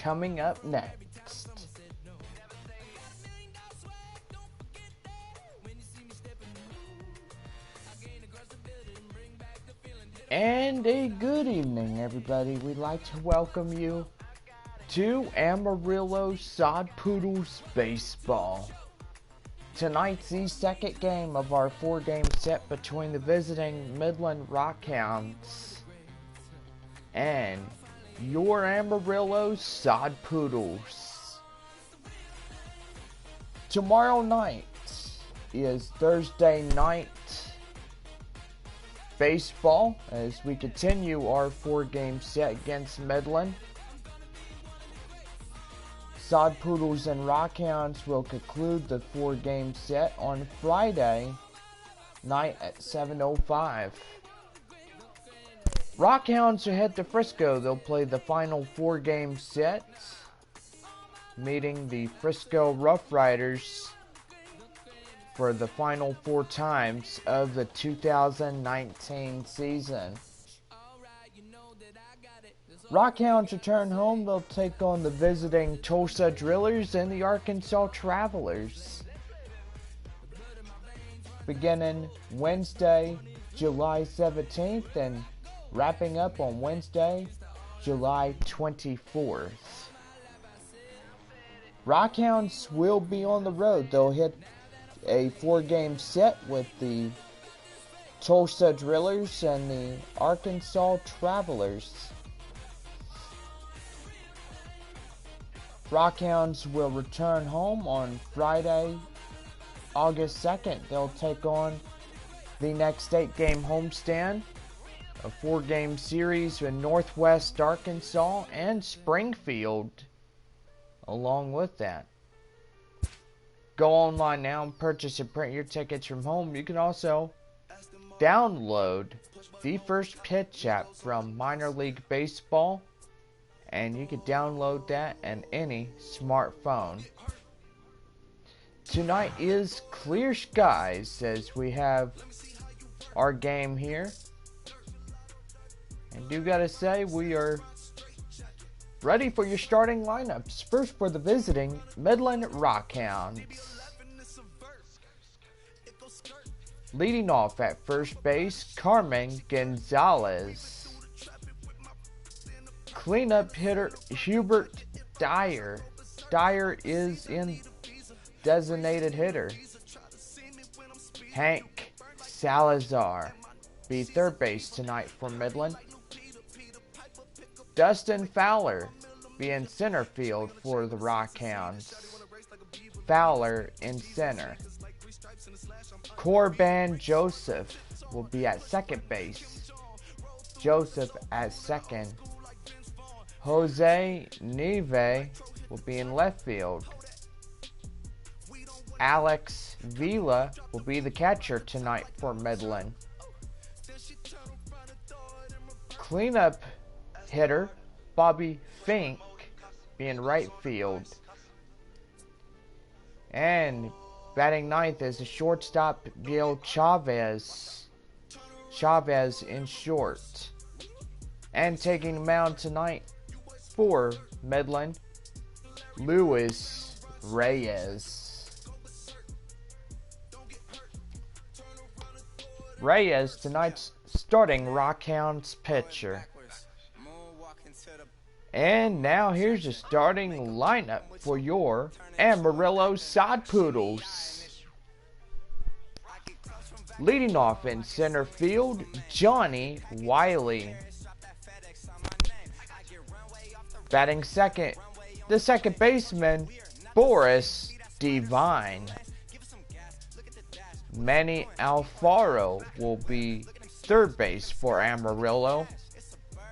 coming up next. And a good evening, everybody. We'd like to welcome you to Amarillo Sod Poodles Baseball. Tonight's the second game of our 4-game set between the visiting Midland Rockhounds and your Amarillo Sod Poodles. Tomorrow night is Thursday night baseball as we continue our 4-game set against Midland. Sod Poodles and Rockhounds will conclude the 4-game set on Friday night at 7:05. Rockhounds will head to Frisco. They'll play the final 4-game set, meeting the Frisco Rough Riders for the final 4 times of the 2019 season. Rockhounds return home. They'll take on the visiting Tulsa Drillers and the Arkansas Travelers. Beginning Wednesday, July 17th and wrapping up on Wednesday, July 24th. Rockhounds will be on the road. They'll hit a 4-game set with the Tulsa Drillers and the Arkansas Travelers. Rockhounds will return home on Friday, August 2nd. They'll take on the next 8-game homestand, a 4-game series in Northwest Arkansas and Springfield along with that. Go online now and purchase and print your tickets from home. You can also download the First Pitch app from Minor League Baseball, and you can download that on any smartphone. Tonight is clear skies as we have our game here. And do gotta say, we are ready for your starting lineups. First for the visiting Midland Rockhounds. Leading off at first base, Carmen Gonzalez. Cleanup hitter, Hubert Dyer. Dyer is in designated hitter. Hank Salazar be third base tonight for Midland. Dustin Fowler be in center field for the Rockhounds. Fowler in center. Corban Joseph will be at second base. Joseph at second. Jose Neve will be in left field. Alex Vila will be the catcher tonight for Midland. Cleanup hitter Bobby Fink be in right field. And batting ninth is the shortstop Bill Chavez. Chavez in short. And taking the mound tonight for Midland, Luis Reyes. Reyes, tonight's starting Rockhounds pitcher. And now here's the starting lineup for your Amarillo Sod Poodles. Leading off in center field, Johnny Wiley. Batting second, the second baseman, Boris Devine. Manny Alfaro will be third base for Amarillo.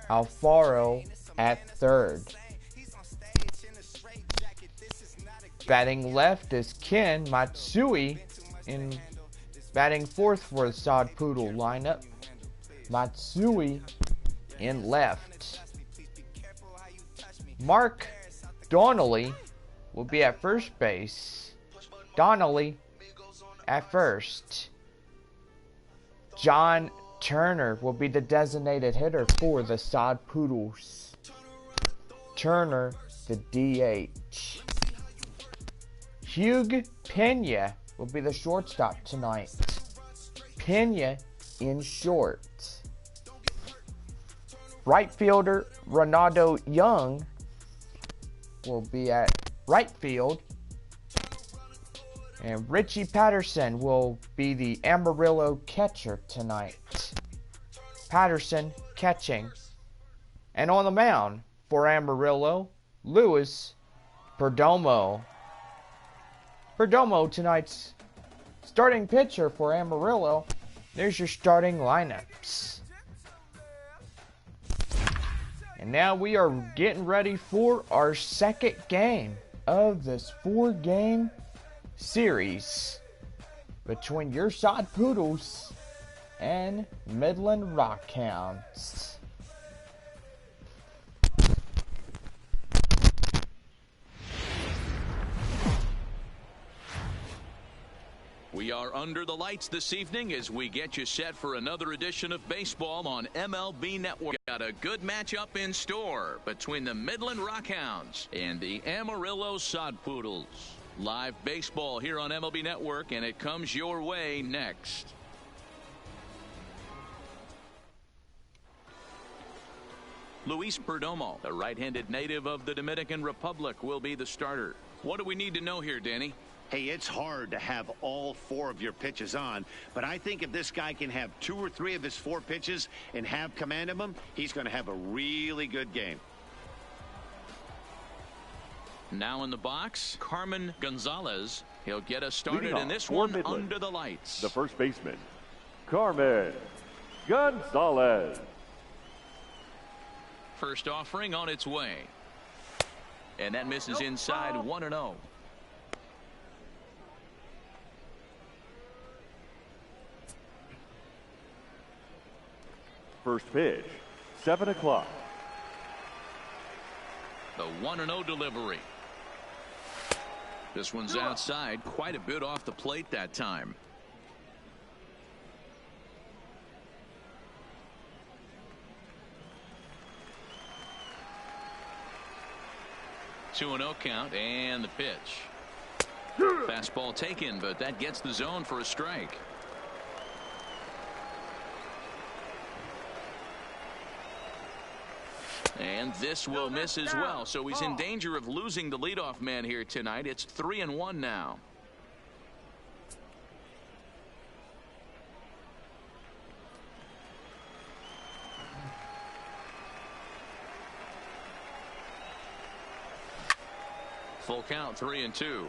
Alfaro at third. Batting left is Ken Matsui in batting fourth for the Sod Poodle lineup. Matsui in left. Mark Donnelly will be at first base. Donnelly at first. John Turner will be the designated hitter for the Sod Poodles. Turner the DH. Hugh Pena will be the shortstop tonight. Pena in short. Right fielder Ronaldo Young will be at right field. And Richie Patterson will be the Amarillo catcher tonight. Patterson catching. And on the mound for Amarillo, Luis Perdomo. Perdomo, tonight's starting pitcher for Amarillo. There's your starting lineups. And now we are getting ready for our second game of this 4-game series between your side Poodles and Midland Rockhounds. We are under the lights this evening as we get you set for another edition of baseball on MLB Network. Got a good matchup in store between the Midland Rockhounds and the Amarillo Sod Poodles. Live baseball here on MLB Network, and it comes your way next. Luis Perdomo, the right-handed native of the Dominican Republic, will be the starter. What do we need to know here, Danny? Hey, it's hard to have all 4 of your pitches on, but I think if this guy can have 2 or 3 of his 4 pitches and have command of them, he's going to have a really good game. Now in the box, Carmen Gonzalez. He'll get us started in this one Midland, under the lights. The first baseman, Carmen Gonzalez. First offering on its way. And that misses inside 1-0. First pitch, 7 o'clock. The 1-0 delivery. This one's outside, quite a bit off the plate that time. Two 2-0 count, and the pitch. Fastball taken, but that gets the zone for a strike. And this will miss as well, so he's in danger of losing the leadoff man here tonight. It's 3-1 now. Full count, 3-2.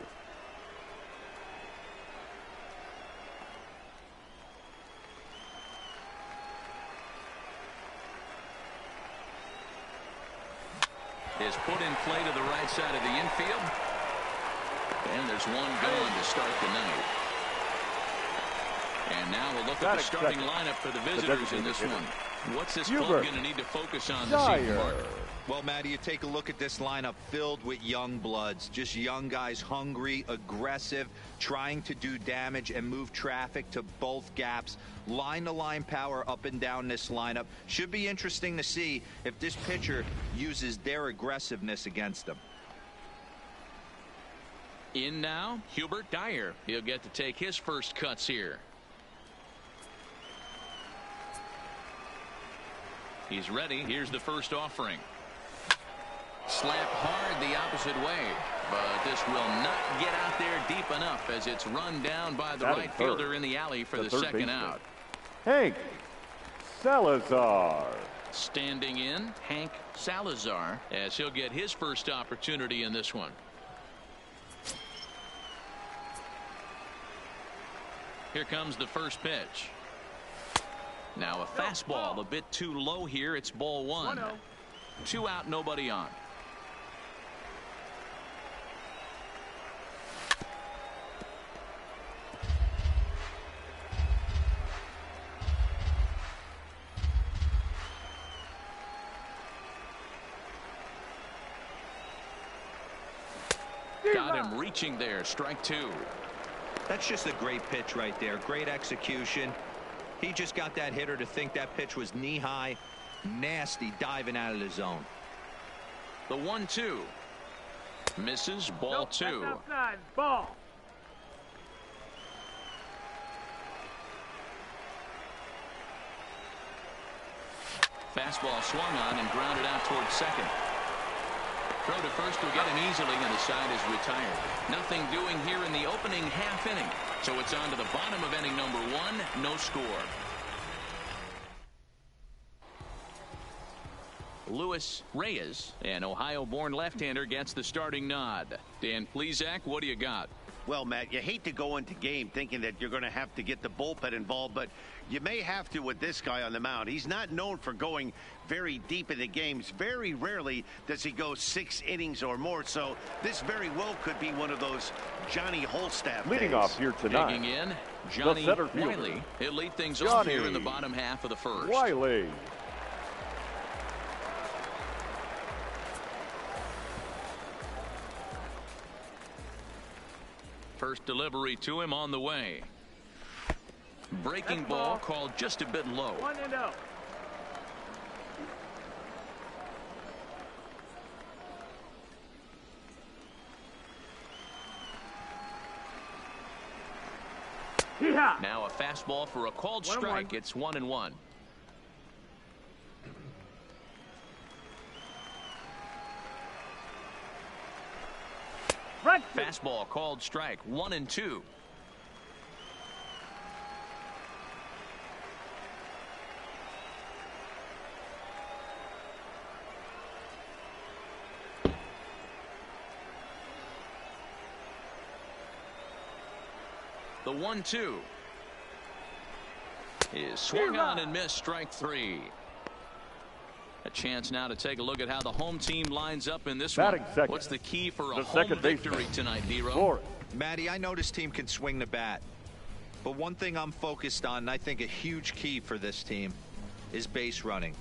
Is put in play to the right side of the infield. And there's one gone to start the night. And now we'll look at the starting lineup for the visitors in this one. What's this club going to need to focus on this evening, Mark? Well, Matty, you take a look at this lineup filled with young bloods, just young guys, hungry, aggressive, trying to do damage and move traffic to both gaps. Line-to-line power up and down this lineup. Should be interesting to see if this pitcher uses their aggressiveness against them. In now, Hubert Dyer. He'll get to take his first cuts here. He's ready. Here's the first offering. Slapped hard the opposite way, but this will not get out there deep enough as it's run down by the right fielder in the alley for the second out. Hank Salazar. Standing in, Hank Salazar, as he'll get his first opportunity in this one. Here comes the first pitch. Now a fastball a bit too low here. It's ball 1. 2 out, nobody on. Got him reaching there. Strike 2. That's just a great pitch right there. Great execution. He just got that hitter to think that pitch was knee-high. Nasty diving out of the zone. The 1-2. Misses, ball two. Outside, ball. Fastball swung on and grounded out towards second. Throw to first will get him easily, and the side is retired. Nothing doing here in the opening half inning. So it's on to the bottom of inning number one. No score. Luis Reyes, an Ohio-born left-hander, gets the starting nod. Dan Plesac, what do you got? Well, Matt, you hate to go into game thinking that you're going to have to get the bullpen involved, but you may have to with this guy on the mound. He's not known for going very deep in the games. Very rarely does he go 6 innings or more, so this very well could be one of those Johnny Holstaff Leading days. off here tonight, Digging in, Johnny center fielder, Wiley. He'll lead things Johnny off here in the bottom half of the first. Wiley. First delivery to him on the way. Breaking ball called just a bit low. 1-0. Now a fastball for a called strike. It's 1-1. Fastball called strike. 1-2. The 1-2 is swung on and missed. Strike three. A chance now to take a look at how the home team lines up in this Batting one. second, What's the key for a the home second victory baseman, tonight, D-Row? Flores. Matty, I know this team can swing the bat, but one thing I'm focused on, and I think a huge key for this team, is base running.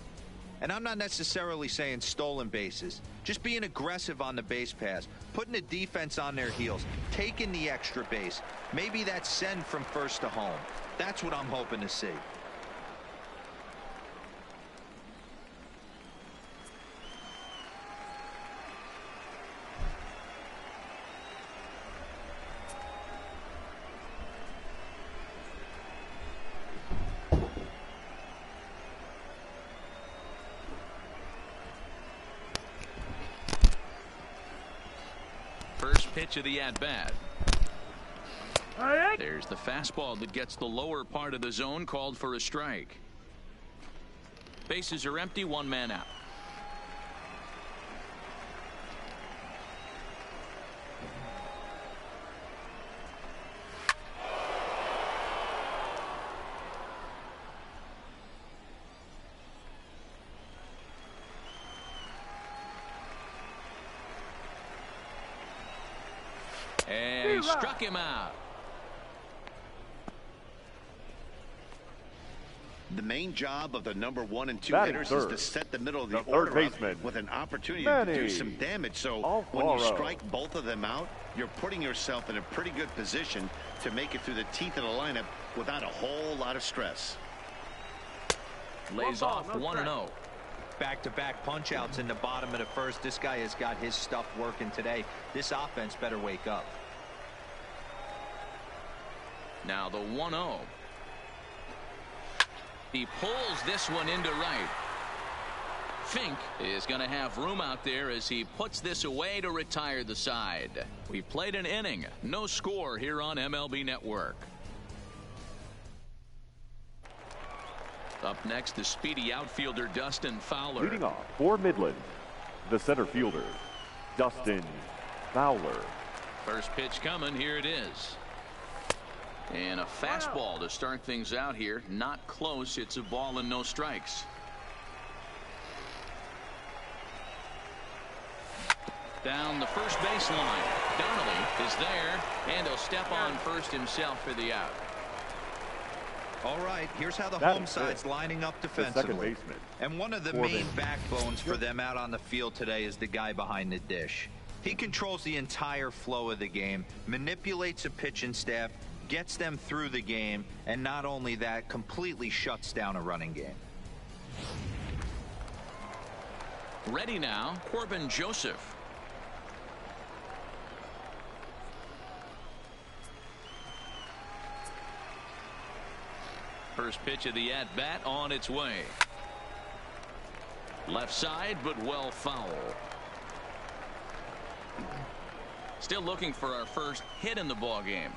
And I'm not necessarily saying stolen bases, just being aggressive on the base pass, putting the defense on their heels, taking the extra base. Maybe that's send from first to home. That's what I'm hoping to see. First pitch of the at-bat. There's the fastball that gets the lower part of the zone, called for a strike. Bases are empty, one man out. And he struck him out. The main job of the number 1 and 2 Batting hitters third, is to set the middle of the the order third up baseman, with an opportunity Manny to do some damage. So when you strike both of them out, you're putting yourself in a pretty good position to make it through the teeth of the lineup without a whole lot of stress. Lays off 1-0. Back-to-back punch-outs in the bottom of the first. This guy has got his stuff working today. This offense better wake up. Now the 1-0. He pulls this one into right. Fink is going to have room out there as he puts this away to retire the side. We played an inning. No score here on MLB Network. Up next, the speedy outfielder Dustin Fowler. Leading off for Midland, the center fielder, Dustin Fowler. First pitch coming. Here it is. And a fastball to start things out here. Not close. It's a ball and no strikes. Down the first baseline. Donnelly is there, and he'll step on first himself for the out. All right, here's how the That home is side's good. lining up The second defensively. baseman, And one of the Corbin. main backbones for them out on the field today is the guy behind the dish. He controls the entire flow of the game, manipulates a pitching staff, gets them through the game, and not only that, completely shuts down a running game. Ready now, Corbin Joseph. First pitch of the at-bat on its way. Left side, but well foul. Still looking for our first hit in the ball game.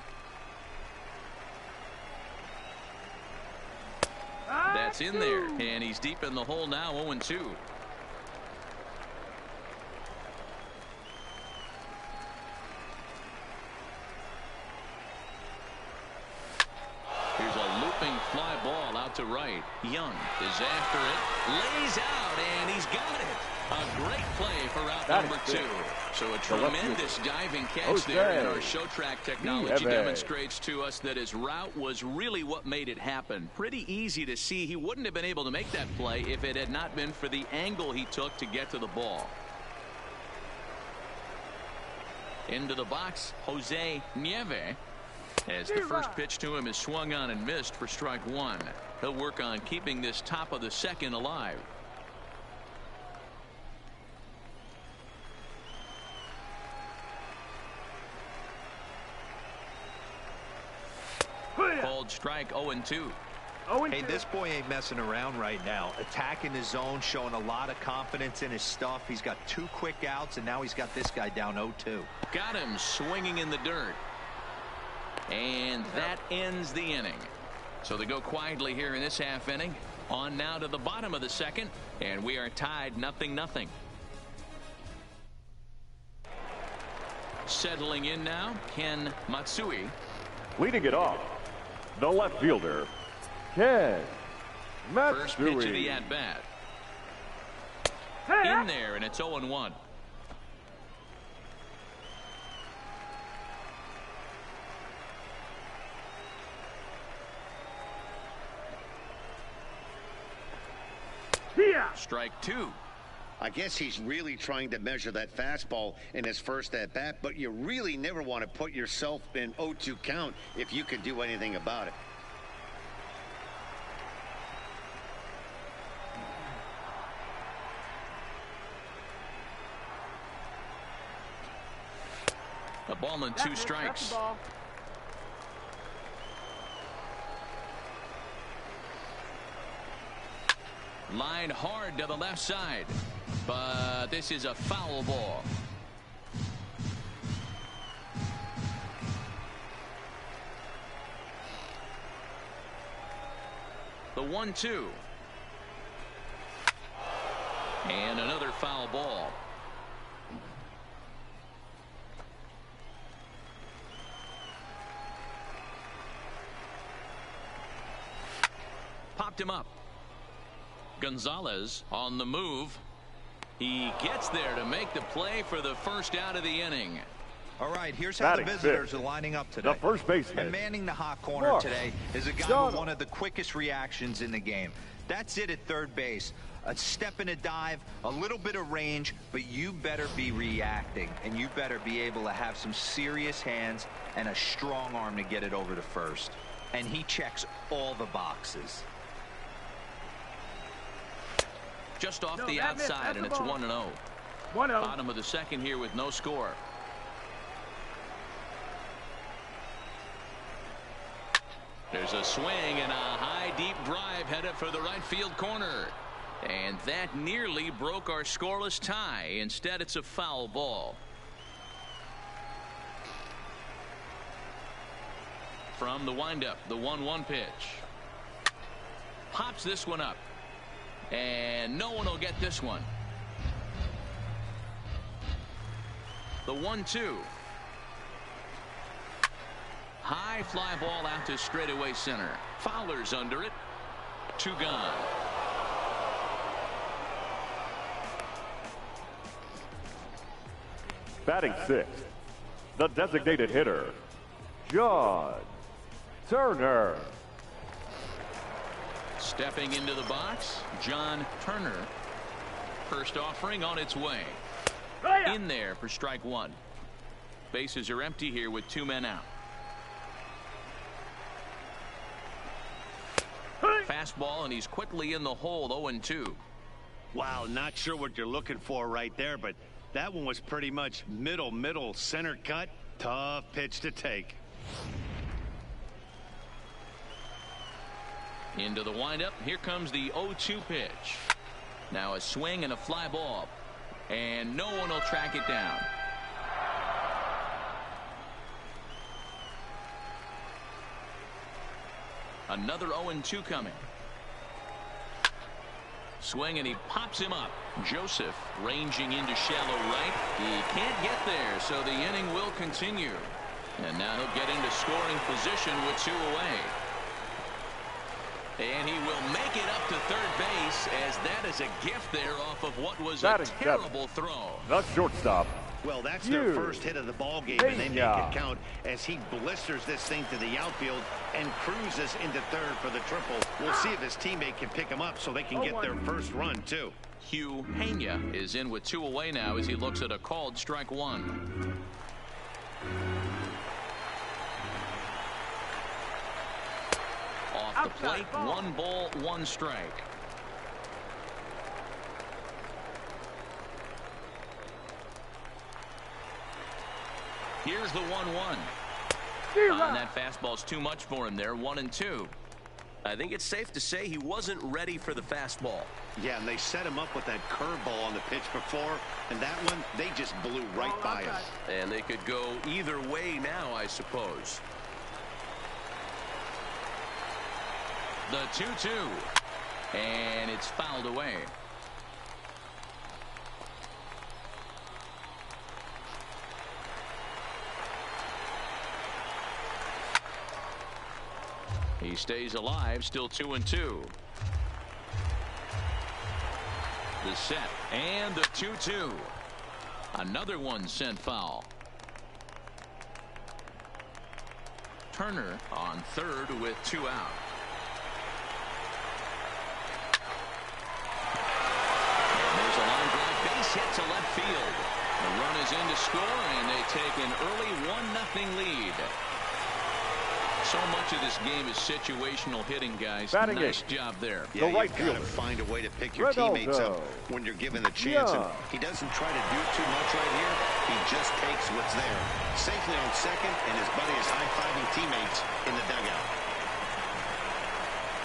That's in there, and he's deep in the hole now, 0-2. Here's a looping fly ball out to right. Young is after it, lays out, and he's got it. A great play for route number 2. So a tremendous diving catch there, and our show track technology demonstrates to us that his route was really what made it happen. Pretty easy to see he wouldn't have been able to make that play if it had not been for the angle he took to get to the ball. Into the box, Jose Nieve, as the first pitch to him is swung on and missed for strike 1. He'll work on keeping this top of the second alive. Called strike, 0-2. Hey, this boy ain't messing around right now. Attacking his zone, showing a lot of confidence in his stuff. He's got 2 quick outs, and now he's got this guy down 0-2. Got him swinging in the dirt. And that ends the inning. So they go quietly here in this half inning. On now to the bottom of the second, and we are tied 0-0. Settling in now, Ken Matsui. Leading it off, the left fielder, Ken Matsui. First pitch of the at-bat. In there, and it's 0-1. Strike 2. I guess he's really trying to measure that fastball in his first at-bat, but you really never want to put yourself in 0-2 count if you can do anything about it. A ball and 2 strikes. Line hard to the left side, but this is a foul ball. The 1-2. And another foul ball. Popped him up. Gonzalez on the move. He gets there to make the play for the first out of the inning. All right, here's how the visitors are lining up today. The first baseman. And manning the hot corner today is a guy with one of the quickest reactions in the game. That's it at third base. A step and a dive, a little bit of range, but you better be reacting, and you better be able to have some serious hands and a strong arm to get it over to first. And he checks all the boxes. Just off the outside, and it's 1-0. Bottom of the second here with no score. There's a swing and a high deep drive headed for the right field corner. And that nearly broke our scoreless tie. Instead, it's a foul ball. From the windup, the 1-1 pitch. Pops this one up. And no one will get this one. The 1-2. High fly ball out to straightaway center. Fowler's under it. 2 gone. Batting 6th, the designated hitter, John Turner. Stepping into the box, John Turner. First offering on its way. In there for strike 1. Bases are empty here with 2 men out. Fastball, and he's quickly in the hole, 0-2. Wow, not sure what you're looking for right there, but that one was pretty much middle center cut. Tough pitch to take. Into the windup. Here comes the 0-2 pitch. Now a swing and a fly ball. And no one will track it down. Another 0-2 coming. Swing and he pops him up. Joseph ranging into shallow right. He can't get there, so the inning will continue. And now he'll get into scoring position with 2 away. And he will make it up to third base, as that is a gift there off of what was a terrible throw. The shortstop. Well, that's their first hit of the ball game, and they make it count as he blisters this thing to the outfield and cruises into third for the triple. We'll see if his teammate can pick him up so they can get their first run, too. Hugh Pena is in with 2 away now as he looks at a called strike 1. Off the plate, 1 ball, 1 strike. Here's the 1-1. And that fastball's too much for him there. 1-2. I think it's safe to say he wasn't ready for the fastball. Yeah, and they set him up with that curveball on the pitch before, and that one, they just blew right by him. And they could go either way now, I suppose. The 2-2. And it's fouled away. He stays alive, still 2-2. The set and the 2-2. Another one sent foul. Turner on third with 2 out. And there's a line drive base hit to left field. The run is in to score, and they take an early 1-0 lead. So much of this game is situational hitting, guys. Nice job there. Yeah, you've got to find a way to pick your teammates up when you're given the chance. And he doesn't try to do too much right here. He just takes what's there. Safely on second, and his buddy is high-fiving teammates in the dugout.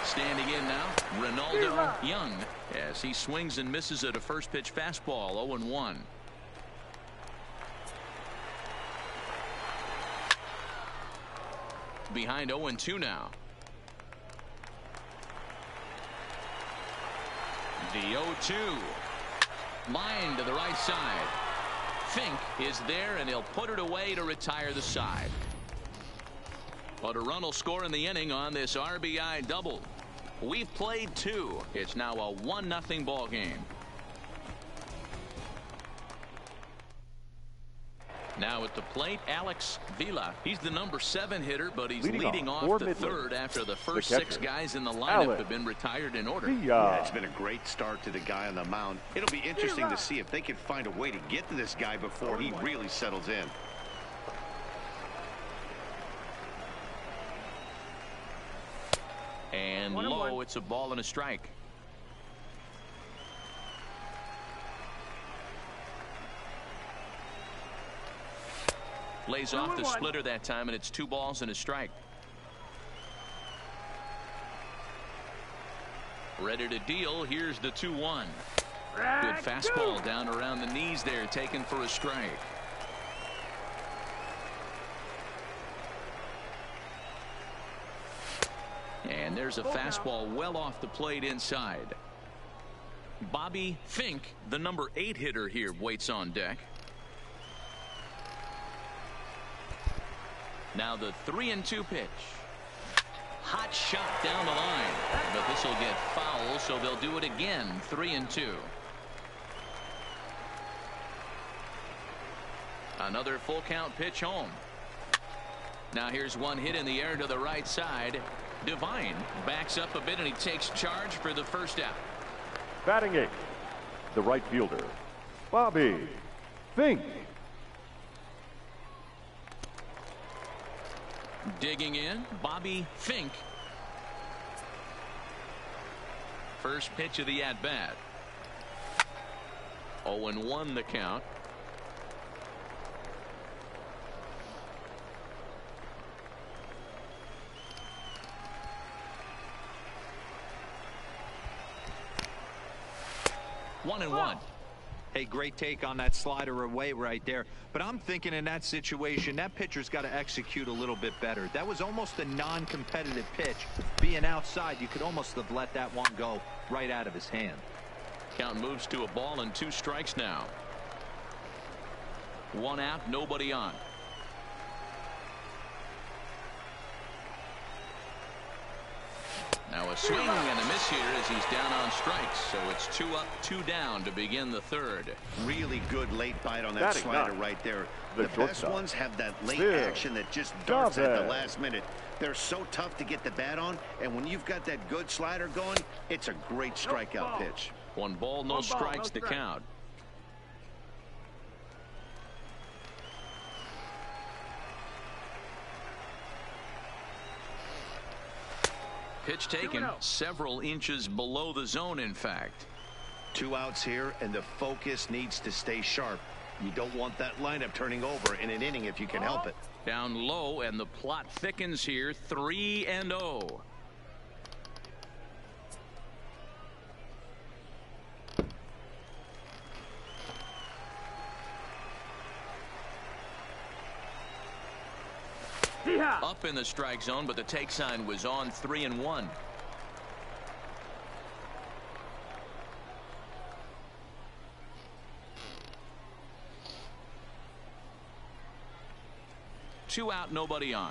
Standing in now, Ronaldo Young, as he swings and misses at a first pitch fastball. 0-1. Behind 0-2 now. The 0-2. Line to the right side. Fink is there, and he'll put it away to retire the side. But a run will score in the inning on this RBI double. We've played 2. It's now a 1-0 ball game. Now at the plate, Alex Vila. He's the number 7 hitter, but he's leading off to third after the first 6 guys in the lineup have been retired in order. Yeah, it's been a great start to the guy on the mound. It'll be interesting to see if they can find a way to get to this guy before he really settles in. And low, it's a ball and a strike. Lays off the splitter that time, and it's 2 balls and a strike. Ready to deal. Here's the 2-1. Good fastball down around the knees there, taken for a strike. And there's a fastball well off the plate inside. Bobby Fink, the number 8 hitter here, waits on deck. Now the 3-2 pitch. Hot shot down the line, but this will get foul, so they'll do it again. 3-2. Another full count pitch home. Now here's one hit in the air to the right side. Devine backs up a bit, and he takes charge for the first out. Batting 8th, the right fielder, Bobby Fink. Digging in, Bobby Fink. First pitch of the at-bat. 0-1 the count. 1-1. Hey, great take on that slider away right there. But I'm thinking in that situation, that pitcher's got to execute a little bit better. That was almost a non-competitive pitch. Being outside, you could almost have let that one go right out of his hand. Count moves to a ball and 2 strikes now. 1 out, nobody on. Now a swing and a miss here as he's down on strikes. So it's 2 up, 2 down to begin the 3rd. Really good late bite on that slider right there. The best ones have that late action that just darts at the last minute. They're so tough to get the bat on, and when you've got that good slider going, it's a great strikeout pitch. 1 ball, no strikes to count. Pitch taken several inches below the zone, in fact. 2 outs here, and the focus needs to stay sharp. You don't want that lineup turning over in an inning if you can help it. Down low, and the plot thickens here. 3-0. Up in the strike zone, but the take sign was on. 3-1. Two out, nobody on.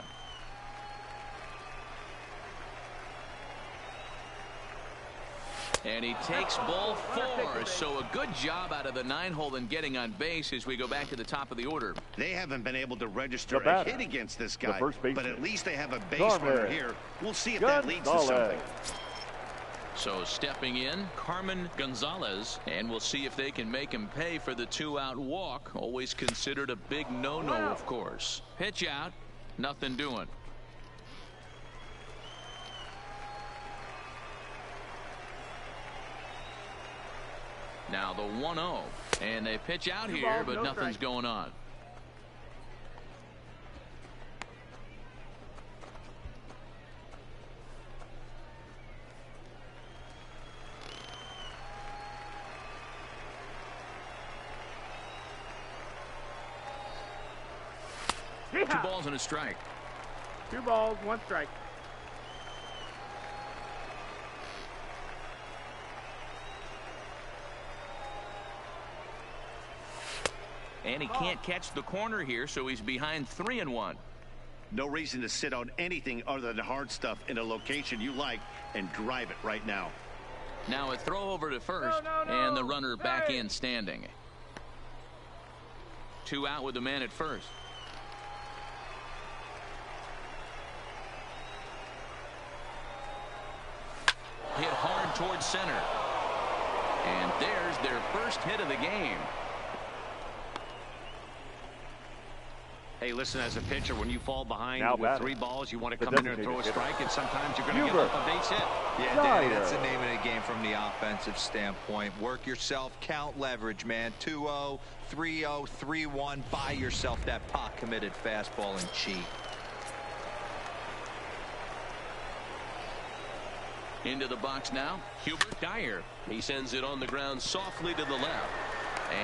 And he takes ball 4. So a good job out of the 9-hole in getting on base as we go back to the top of the order. They haven't been able to register a hit against this guy, but at least they have a base runner here. We'll see if that leads to something. So stepping in, Carmen Gonzalez, and we'll see if they can make him pay for the 2-out walk. Always considered a big no-no, of course. Pitch out, nothing doing. Now the 1-0, and they pitch out here, but nothing's going on. Yeah. 2 balls and a strike. 2 balls, 1 strike. And he can't catch the corner here, so he's behind 3-1. No reason to sit on anything other than hard stuff in a location you like and drive it right now. Now a throw over to first, and the runner back in standing. 2 out with the man at first. Hit hard towards center. And there's their first hit of the game. Hey, listen, as a pitcher, when you fall behind with 3 balls, you want to come in there and throw a strike, and sometimes you're going to give up a base hit. Yeah, Danny, that's the name of the game from the offensive standpoint. Work yourself, count leverage, man. 2-0, 3-0, 3-1. Buy yourself that pot-committed fastball and cheat. Into the box now, Hubert Dyer. He sends it on the ground softly to the left.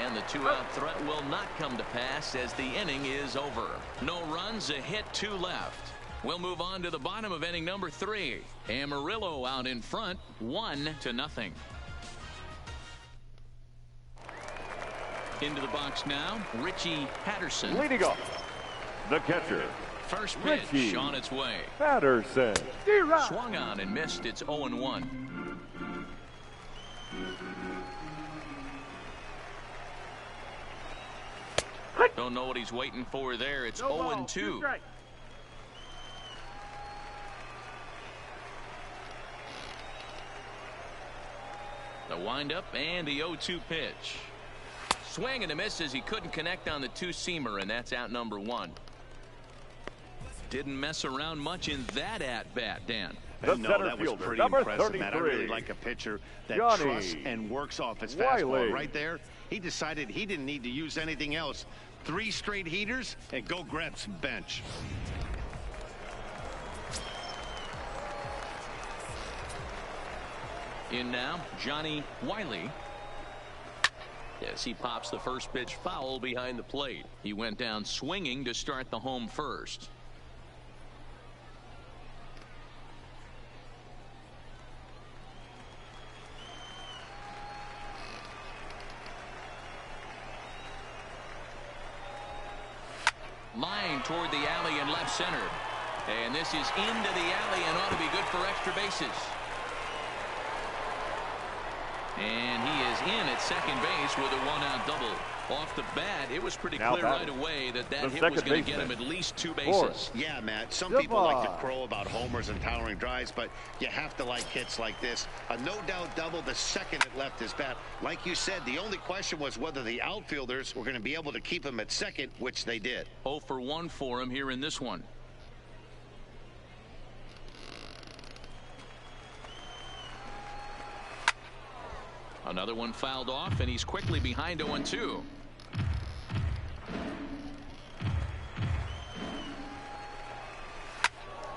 And the 2-out threat will not come to pass as the inning is over. No runs, a hit, 2 left. We'll move on to the bottom of inning number 3. Amarillo out in front, 1-0. Into the box now, Richie Patterson. Leading off, the catcher. First pitch Richie on its way. Patterson. Swung on and missed. It's 0-1. Don't know what he's waiting for there. It's 0-2. The windup and the 0-2 pitch. Swing and a miss as he couldn't connect on the 2-seamer, and that's out number 1. Didn't mess around much in that at-bat, Dan. No, that was pretty impressive, Matt. I really like a pitcher that trusts and works off his fastball. Right there, he decided he didn't need to use anything else. 3 straight heaters and go grab some bench. In now, Johnny Wiley. as he pops the first pitch foul behind the plate. He went down swinging to start the home first. Line toward the alley in left center. And this is into the alley and ought to be good for extra bases. And he is in at second base with a one-out double. Off the bat, it was pretty clear right away that hit was going to get him at least 2 bases. Yeah, Matt, some people like to crow about homers and towering drives, but you have to like hits like this. A no-doubt double the second it left his bat. Like you said, the only question was whether the outfielders were going to be able to keep him at second, which they did. 0 for 1 for him here in this one. Another one fouled off, and he's quickly behind 0-2.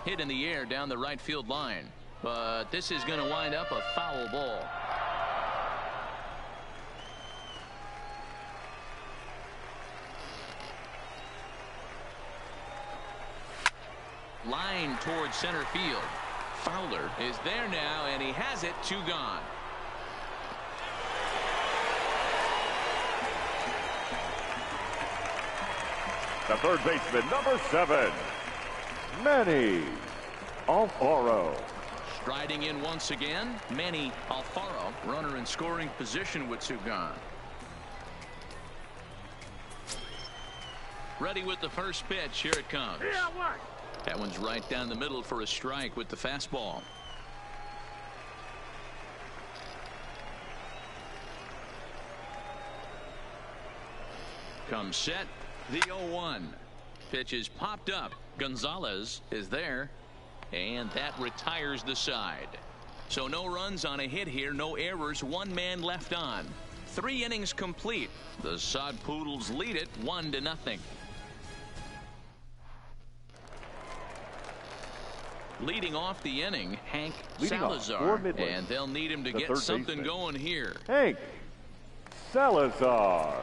Hit in the air down the right field line, but this is going to wind up a foul ball. Line towards center field. Fowler is there now, and he has it. 2 gone. The third baseman, number 7, Manny Alfaro. Striding in once again, Manny Alfaro, runner in scoring position with 2 gone. Ready with the first pitch. Here it comes. That one's right down the middle for a strike with the fastball. Comes set. The 0-1 pitch is popped up. Gonzalez is there, and that retires the side. So no runs on a hit here, no errors, 1 man left on. 3 innings complete. The Sod Poodles lead it 1-0. Leading off the inning, Hank Salazar, and they'll need him to get something going here. Hank Salazar.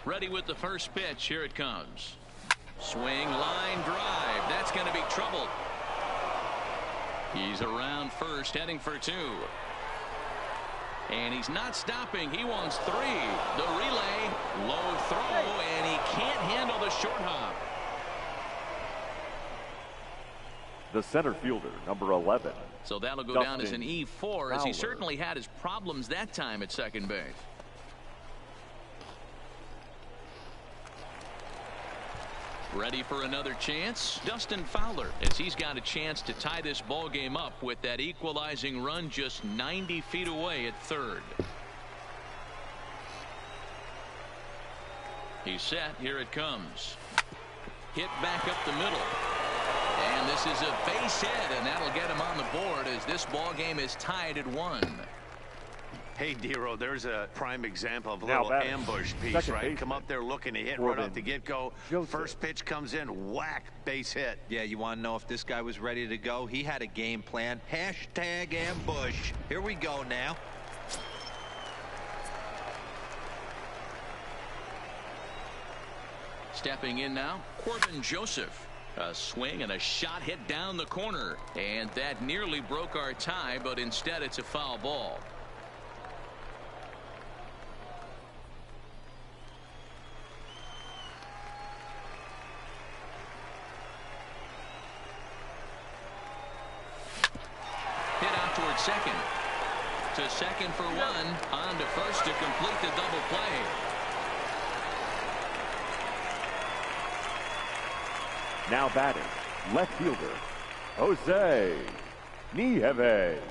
Ready with the first pitch. Here it comes. Swing, line, drive. That's going to be trouble. He's around first, heading for 2. And he's not stopping. He wants 3. The relay, low throw, and he can't handle the short hop. The center fielder, number 11. So that'll go down as an E4, as he certainly had his problems that time at second base. Ready for another chance? Dustin Fowler, as he's got a chance to tie this ball game up with that equalizing run just 90 feet away at third. He's set. Here it comes. Hit back up the middle. And this is a base hit, and that'll get him on the board as this ball game is tied at 1. Hey, Dero, there's a prime example of a little ambush piece, right? Come up there looking to hit right off the get-go. First pitch comes in, whack, base hit. Yeah, you want to know if this guy was ready to go? He had a game plan. Hashtag ambush. Here we go now. Stepping in now, Corbin Joseph. A swing and a shot hit down the corner, and that nearly broke our tie, but instead it's a foul ball. Second. To second for 1. On to first to complete the double play. Now batting, left fielder, Jose Nieve.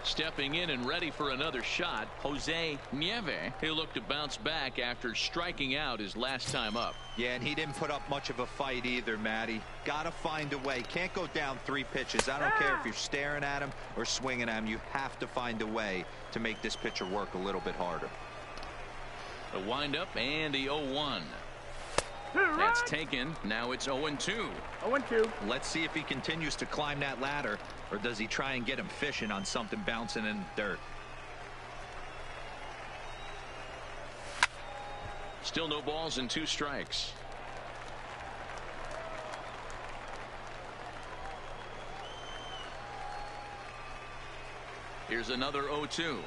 Stepping in and ready for another shot, Jose Nieve. He'll look to bounce back after striking out his last time up. Yeah, and he didn't put up much of a fight either, Matty. Gotta find a way. Can't go down 3 pitches. I don't care if you're staring at him or swinging at him. You have to find a way to make this pitcher work a little bit harder. The windup and the 0-1. That's taken. Now it's 0-2. 0-2. Let's see if he continues to climb that ladder, or does he try and get him fishing on something bouncing in the dirt. Still no balls and 2 strikes. Here's another 0-2.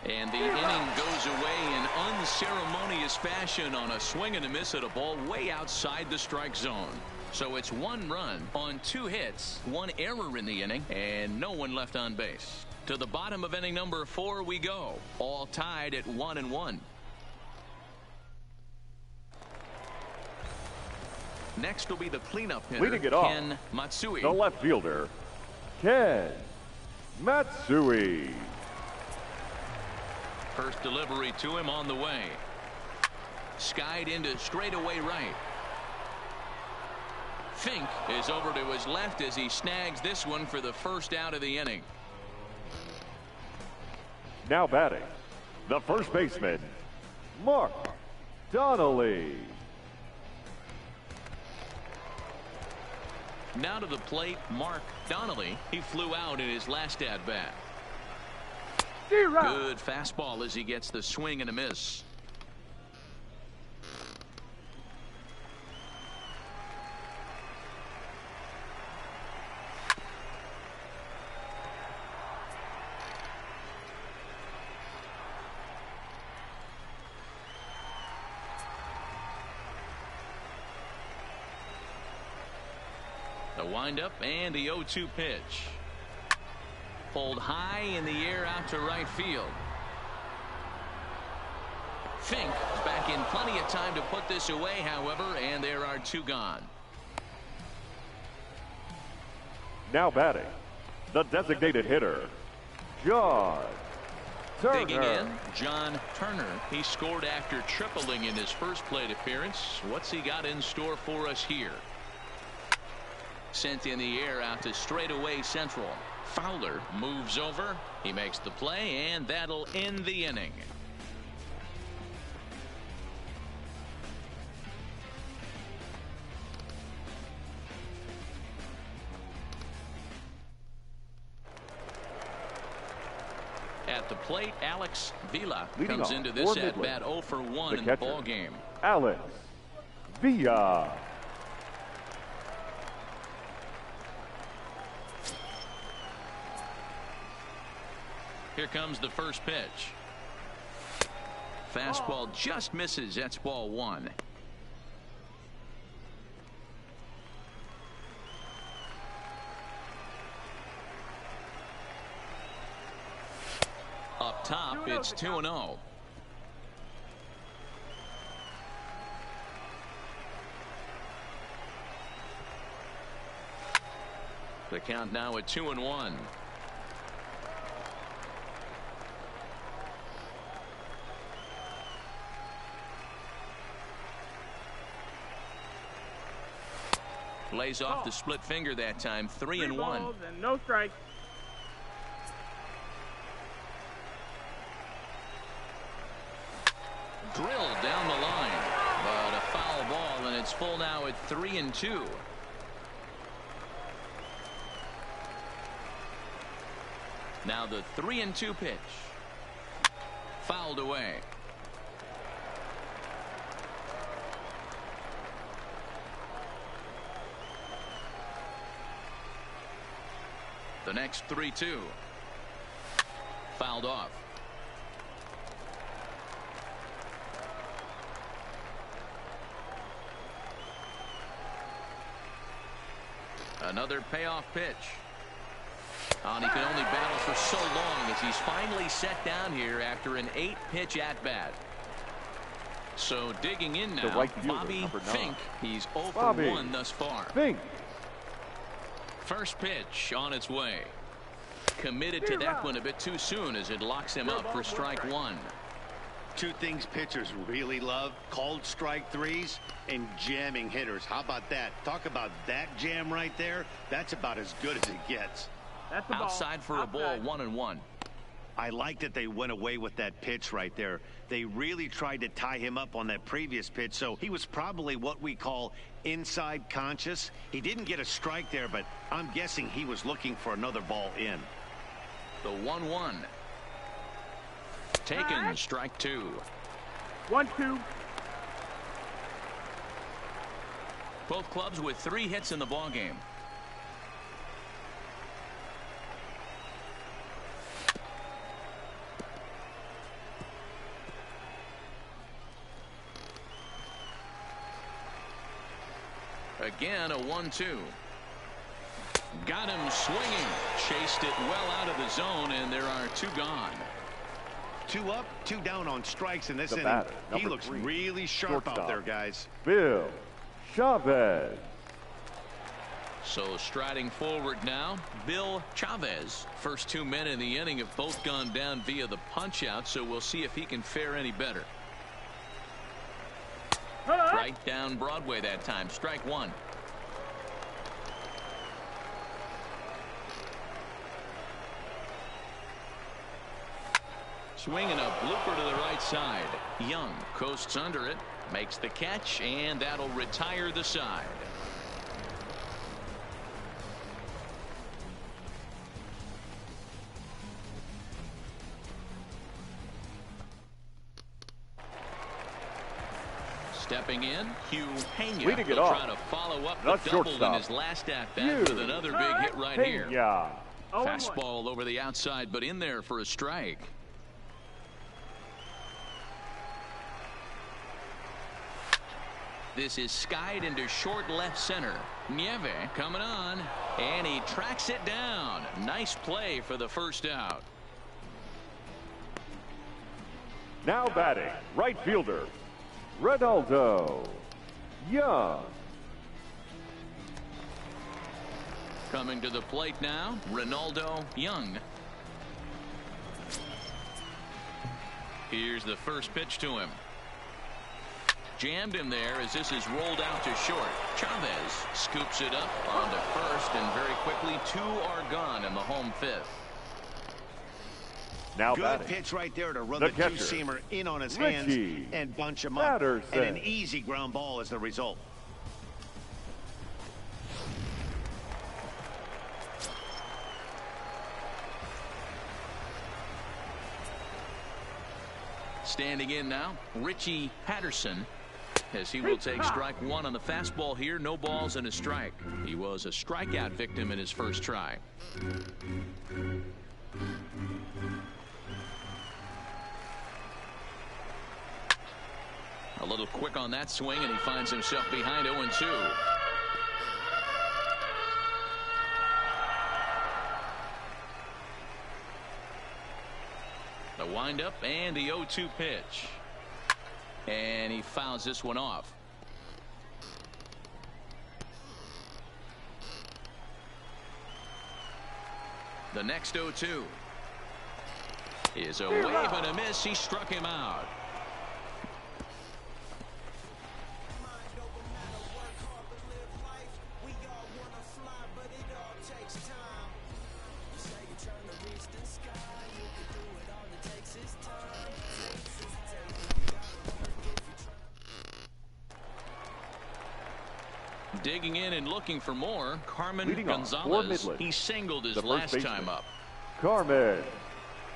And the inning goes away in unceremonious fashion on a swing and a miss at a ball way outside the strike zone. So it's 1 run on 2 hits, 1 error in the inning, and no one left on base. To the bottom of inning number 4 we go, all tied at 1-1. Next will be the cleanup hitter, leading it off, Ken Matsui. the left fielder, Ken Matsui. First delivery to him on the way. Skied into straightaway right. Fink is over to his left as he snags this one for the first out of the inning. Now batting, the first baseman, Mark Donnelly. Now to the plate, Mark Donnelly. He flew out in his last at-bat. Good fastball as he gets the swing and a miss. The windup and the 0-2 pitch. Pulled high in the air out to right field. Fink is back in plenty of time to put this away, however, and there are 2 gone. Now batting, the designated hitter, John Turner. Digging in, John Turner. He scored after tripling in his first plate appearance. What's he got in store for us here? Sent in the air out to straightaway central. Fowler moves over. He makes the play, and that'll end the inning. At the plate, Alex Villa leading comes off into this for at Midland, bat 0 for 1 in catcher, the ball game. Alex Villa. Here comes the first pitch. Fastball just misses. That's ball 1. Up top, it's 2-0. The count now at 2-1. Lays off the split finger that time. 3-1. balls and no strikes. Drilled down the line, but a foul ball, and it's full now at 3-2. Now the 3-2 pitch. Fouled away. The next 3-2. Fouled off. Another payoff pitch. And he can only battle for so long as he's finally set down here after an 8-pitch at-bat. So digging in now, right fielder, Bobby number 9. Fink. He's 0 for Bobby 1 thus far. Fink. First pitch on its way. Committed to that one a bit too soon as it locks him up for strike 1. 2 things pitchers really love: called strike threes and jamming hitters. How about that? Talk about that jam right there. That's about as good as it gets. That's the ball. Outside for a ball, 1-1. I like that they went away with that pitch right there. They really tried to tie him up on that previous pitch, so he was probably what we call inside conscious. He didn't get a strike there, but I'm guessing he was looking for another ball in. The 1-1. Taken, strike 2. 1-2. Both clubs with 3 hits in the ballgame. Again, a 1-2. Got him swinging. Chased it well out of the zone, and there are 2 gone. 2 up, 2 down on strikes in this inning. Batter, he looks 3, really sharp shortstop, out there, guys. Bill Chavez. So striding forward now, Bill Chavez. First 2 men in the inning have both gone down via the punch out, so we'll see if he can fare any better. Right down Broadway that time. Strike 1. Swinging a blooper to the right side. Young coasts under it, makes the catch, and that'll retire the side. Stepping in, Hugh Pena will try to follow up the double in his last at-bat with another big hit right here. Fastball over the outside, but in there for a strike. This is skied into short left center. Nieve coming on, and he tracks it down. Nice play for the first out. Now batting, right fielder, Ronaldo Young. Coming to the plate now, Ronaldo Young. Here's the first pitch to him. Jammed him there as this is rolled out to short. Chavez scoops it up onto first, and very quickly 2 are gone in the home 5th. Now good batting, pitch right there to run the catcher, two-seamer in on his hands and bunch him up. Patterson. And an easy ground ball is the result. Standing in now, Richie Patterson, as he will take strike 1 on the fastball here. No balls and a strike. He was a strikeout victim in his first try. A little quick on that swing, and he finds himself behind 0-2. The windup and the 0-2 pitch. And he fouls this one off. The next 0-2 is a wave and a miss. He struck him out. Digging in and looking for more, Carmen Gonzalez. He singled his last time up. Carmen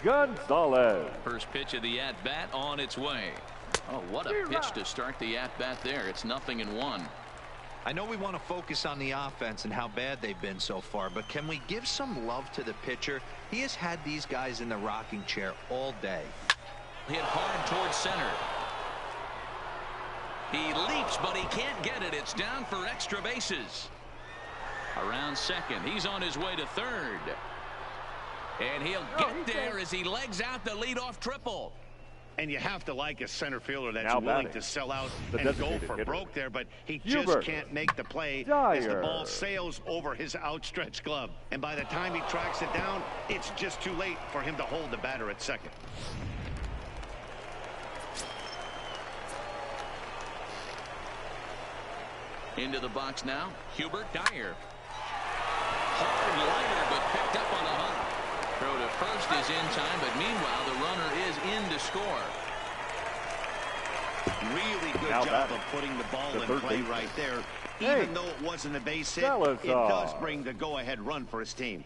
Gonzalez. First pitch of the at-bat on its way. Oh, what a pitch to start the at-bat there. It's 0-1. I know we want to focus on the offense and how bad they've been so far, but can we give some love to the pitcher? He has had these guys in the rocking chair all day. Hit hard towards center. He leaps, but he can't get it. It's down for extra bases. Around second. He's on his way to third. And he'll get there as he legs out the leadoff triple. And you have to like a center fielder that's willing to sell out and go for broke there, but he just can't make the play as the ball sails over his outstretched glove. And by the time he tracks it down, it's just too late for him to hold the batter at second. Into the box now, Hubert Dyer. Hard liner, but picked up on a hop. Throw to first is in time, but meanwhile the runner is in to score. Really good job of putting the ball in play right there. Even though it wasn't a base hit, it does bring the go-ahead run for his team.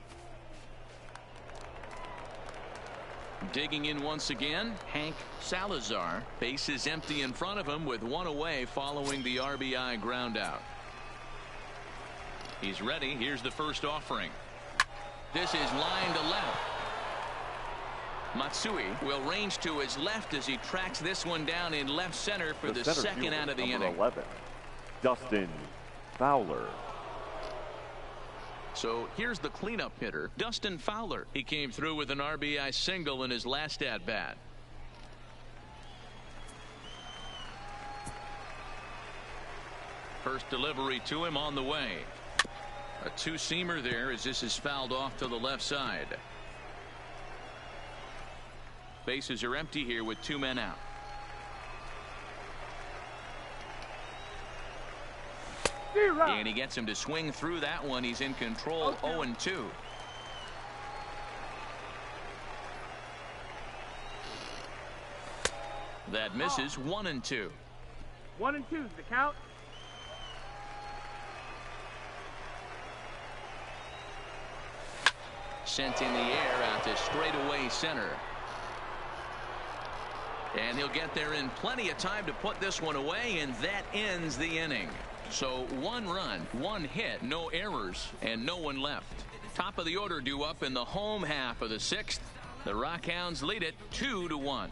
Digging in once again, Hank Salazar. Base is empty in front of him with one away following the RBI ground out. He's ready. Here's the first offering. This is line to left. Matsui will range to his left as he tracks this one down in left center for the second out of the inning. 11, Dustin Fowler. So here's the cleanup hitter, Dustin Fowler. He came through with an RBI single in his last at bat. First delivery to him on the way. A two-seamer there as this is fouled off to the left side. Bases are empty here with 2 men out. And he gets him to swing through that one. He's in control. 0-2. That misses. 1-2. 1-2 is the count. Sent in the air out to straightaway center. And he'll get there in plenty of time to put this one away, and that ends the inning. So 1 run, 1 hit, no errors, and no one left. Top of the order due up in the home half of the 6th. The Rockhounds lead it 2-1.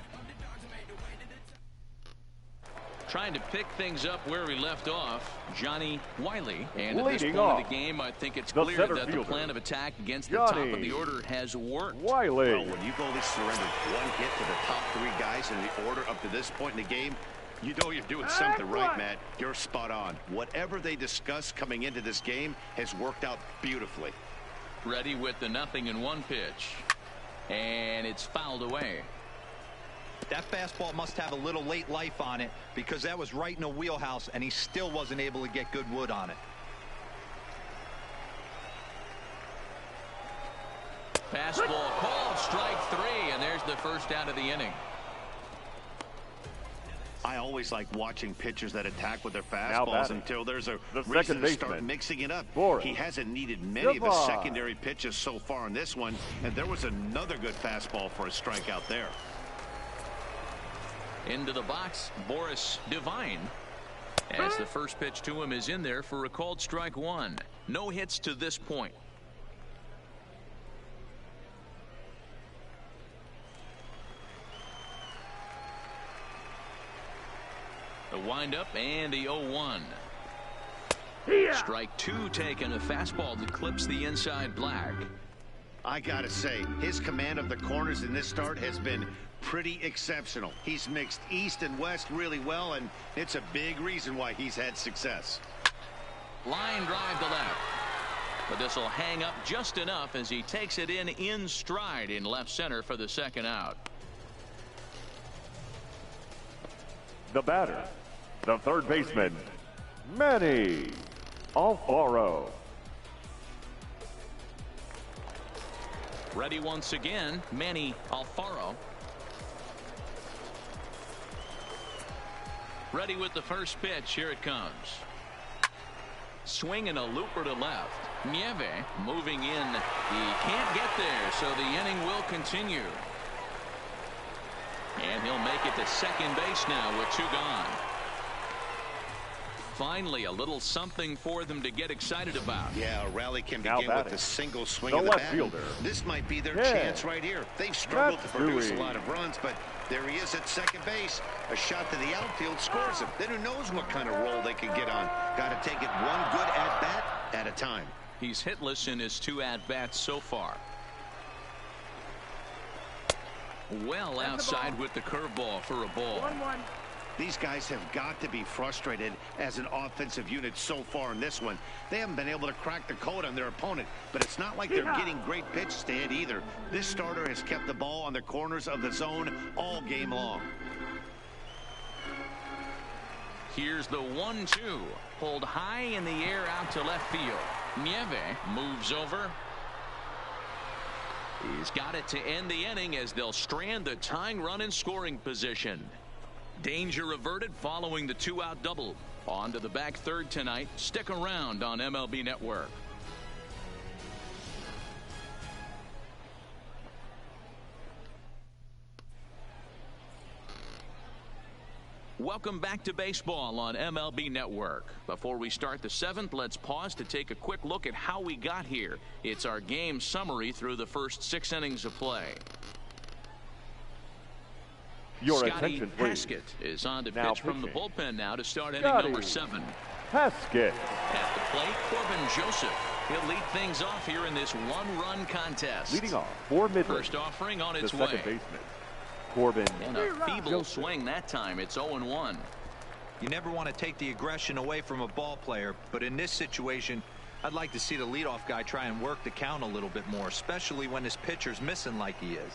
Trying to pick things up where he left off, Johnny Wiley. And at this point of the game, I think it's clear that the plan of attack against the top of the order has worked. Wiley. Well, when you've only surrendered 1 hit to the top 3 guys in the order up to this point in the game, you know you're doing something right, Matt. You're spot on. Whatever they discussed coming into this game has worked out beautifully. Ready with the 0-1 pitch. And it's fouled away. That fastball must have a little late life on it because that was right in the wheelhouse and he still wasn't able to get good wood on it. Fastball called, strike 3, and there's the first out of the inning. I always like watching pitchers that attack with their fastballs until there's a reason to start mixing it up. He hasn't needed many of his secondary pitches so far in this one, and there was another good fastball for a strikeout there. Into the box, Boris Devine. As the first pitch to him is in there for a called strike 1. No hits to this point. The windup and the 0-1. Strike 2 taken. A fastball that clips the inside black. I gotta say, his command of the corners in this start has been pretty exceptional. He's mixed east and west really well, and it's a big reason why he's had success. Line drive to left. But this will hang up just enough as he takes it in stride in left center for the second out. The batter, the third baseman, Manny Alfaro. Ready once again, Manny Alfaro. Ready with the first pitch. Here it comes. Swinging a looper to left. Nieve moving in. He can't get there, so the inning will continue. And he'll make it to second base now with 2 gone. Finally, a little something for them to get excited about. Yeah, a rally can begin with a single swing of the bat. This might be their chance right here. They've struggled to produce a lot of runs, but there he is at second base. A shot to the outfield scores him. Then who knows what kind of role they can get on. Got to take it one good at-bat at a time. He's hitless in his 2 at-bats so far. Well outside with the curveball for a ball. 1-1. These guys have got to be frustrated as an offensive unit so far in this one. They haven't been able to crack the code on their opponent, but it's not like they're getting great pitches to hit either. This starter has kept the ball on the corners of the zone all game long. Here's the 1-2. Pulled high in the air out to left field. Nieve moves over. He's got it to end the inning as they'll strand the tying run in scoring position. Danger averted following the 2-out double. On to the back third tonight. Stick around on MLB Network. Welcome back to baseball on MLB Network. Before we start the 7th, let's pause to take a quick look at how we got here. It's our game summary through the first 6 innings of play. Your Scotty attention, please. Haskett is on to Now pitch from the pitching. bullpen now to start inning Scotty number 7. Haskett. At the plate, Corbin Joseph. He'll lead things off here in this 1-run contest. Leading off for Midland. First offering on the its second way. baseman, Corbin And a feeble Joseph. swing that time. It's 0-1. You never want to take the aggression away from a ball player, but in this situation, I'd like to see the leadoff guy try and work the count a little bit more, especially when his pitcher's missing like he is.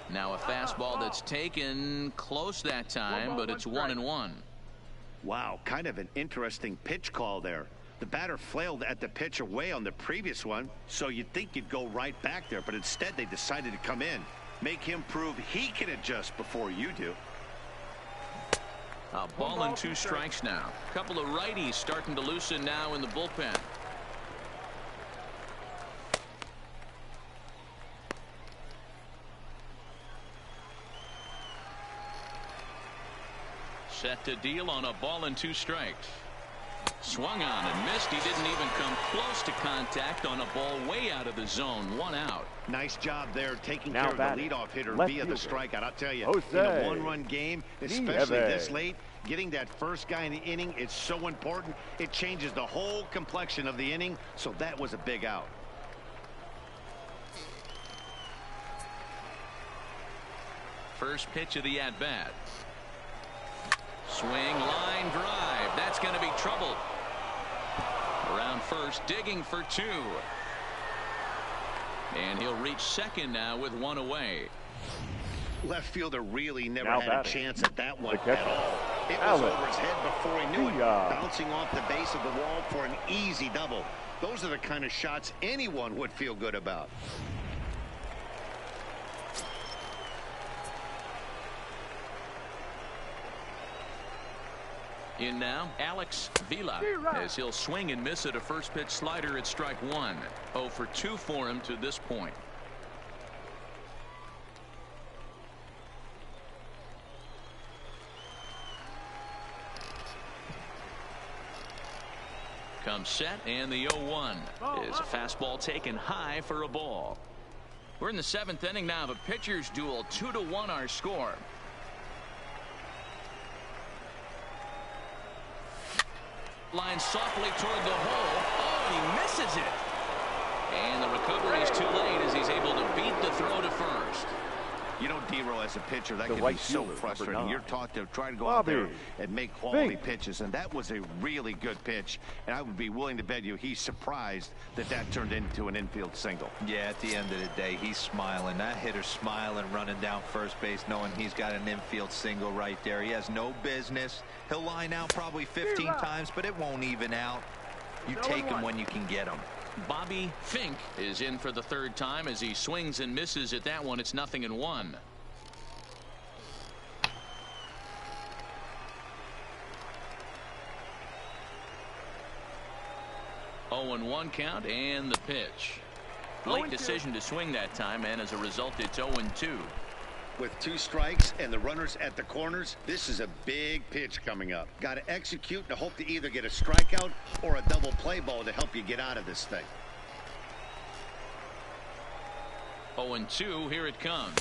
Now a fastball that's taken close that time, but it's 1-1. Wow, kind of an interesting pitch call there. The batter flailed at the pitch away on the previous one, so you'd think you'd go right back there, but instead they decided to come in. Make him prove he can adjust before you do. A ball and 2 strikes now. A couple of righties starting to loosen now in the bullpen. Set to deal on a ball and 2 strikes. Swung on and missed. He didn't even come close to contact on a ball way out of the zone. 1 out. Nice job there taking Now care of the batting, leadoff hitter left via the fielder, strikeout. I'll tell you, Jose in a 1-run game, especially Nieves. this late, getting that first guy in the inning, it's so important. It changes the whole complexion of the inning, so that was a big out. First pitch of the at-bat. Swing, line drive. That's going to be trouble. Around first, digging for 2. And he'll reach second now with 1 away. Left fielder really never Now had batting, a chance at that one the catcher, at all. It was Alex over his head before he knew it, Diaz. bouncing off the base of the wall for an easy double. Those are the kind of shots anyone would feel good about. In now, Alex Vila, as he'll swing and miss at a first pitch slider at strike 1. 0 for 2 for him to this point. Comes set, and the 0-1 is a fastball taken high for a ball. We're in the 7th inning now of a pitcher's duel. 2-1 our score. Line softly toward the hole. Oh, he misses it. And the recovery is too late as he's able to beat the throw to first. You know, D-Row, as a pitcher, that The can right be so fielder, frustrating. number 9. You're taught to try to go out there Bobby and make quality Fink. pitches, and that was a really good pitch. And I would be willing to bet you he's surprised that that turned into an infield single. Yeah, at the end of the day, he's smiling. That hitter's smiling, running down first base, knowing he's got an infield single right there. He has no business. He'll line out probably 15 times, but it won't even out. You take him when you can get him. Bobby Fink is in for the 3rd time as he swings and misses at that one. It's 0-1. And 1 count, and the pitch. Late decision to swing that time, and as a result, it's 0-2. With 2 strikes and the runners at the corners, this is a big pitch coming up. Got to execute and hope to either get a strikeout or a double play ball to help you get out of this thing. 0-2, here it comes.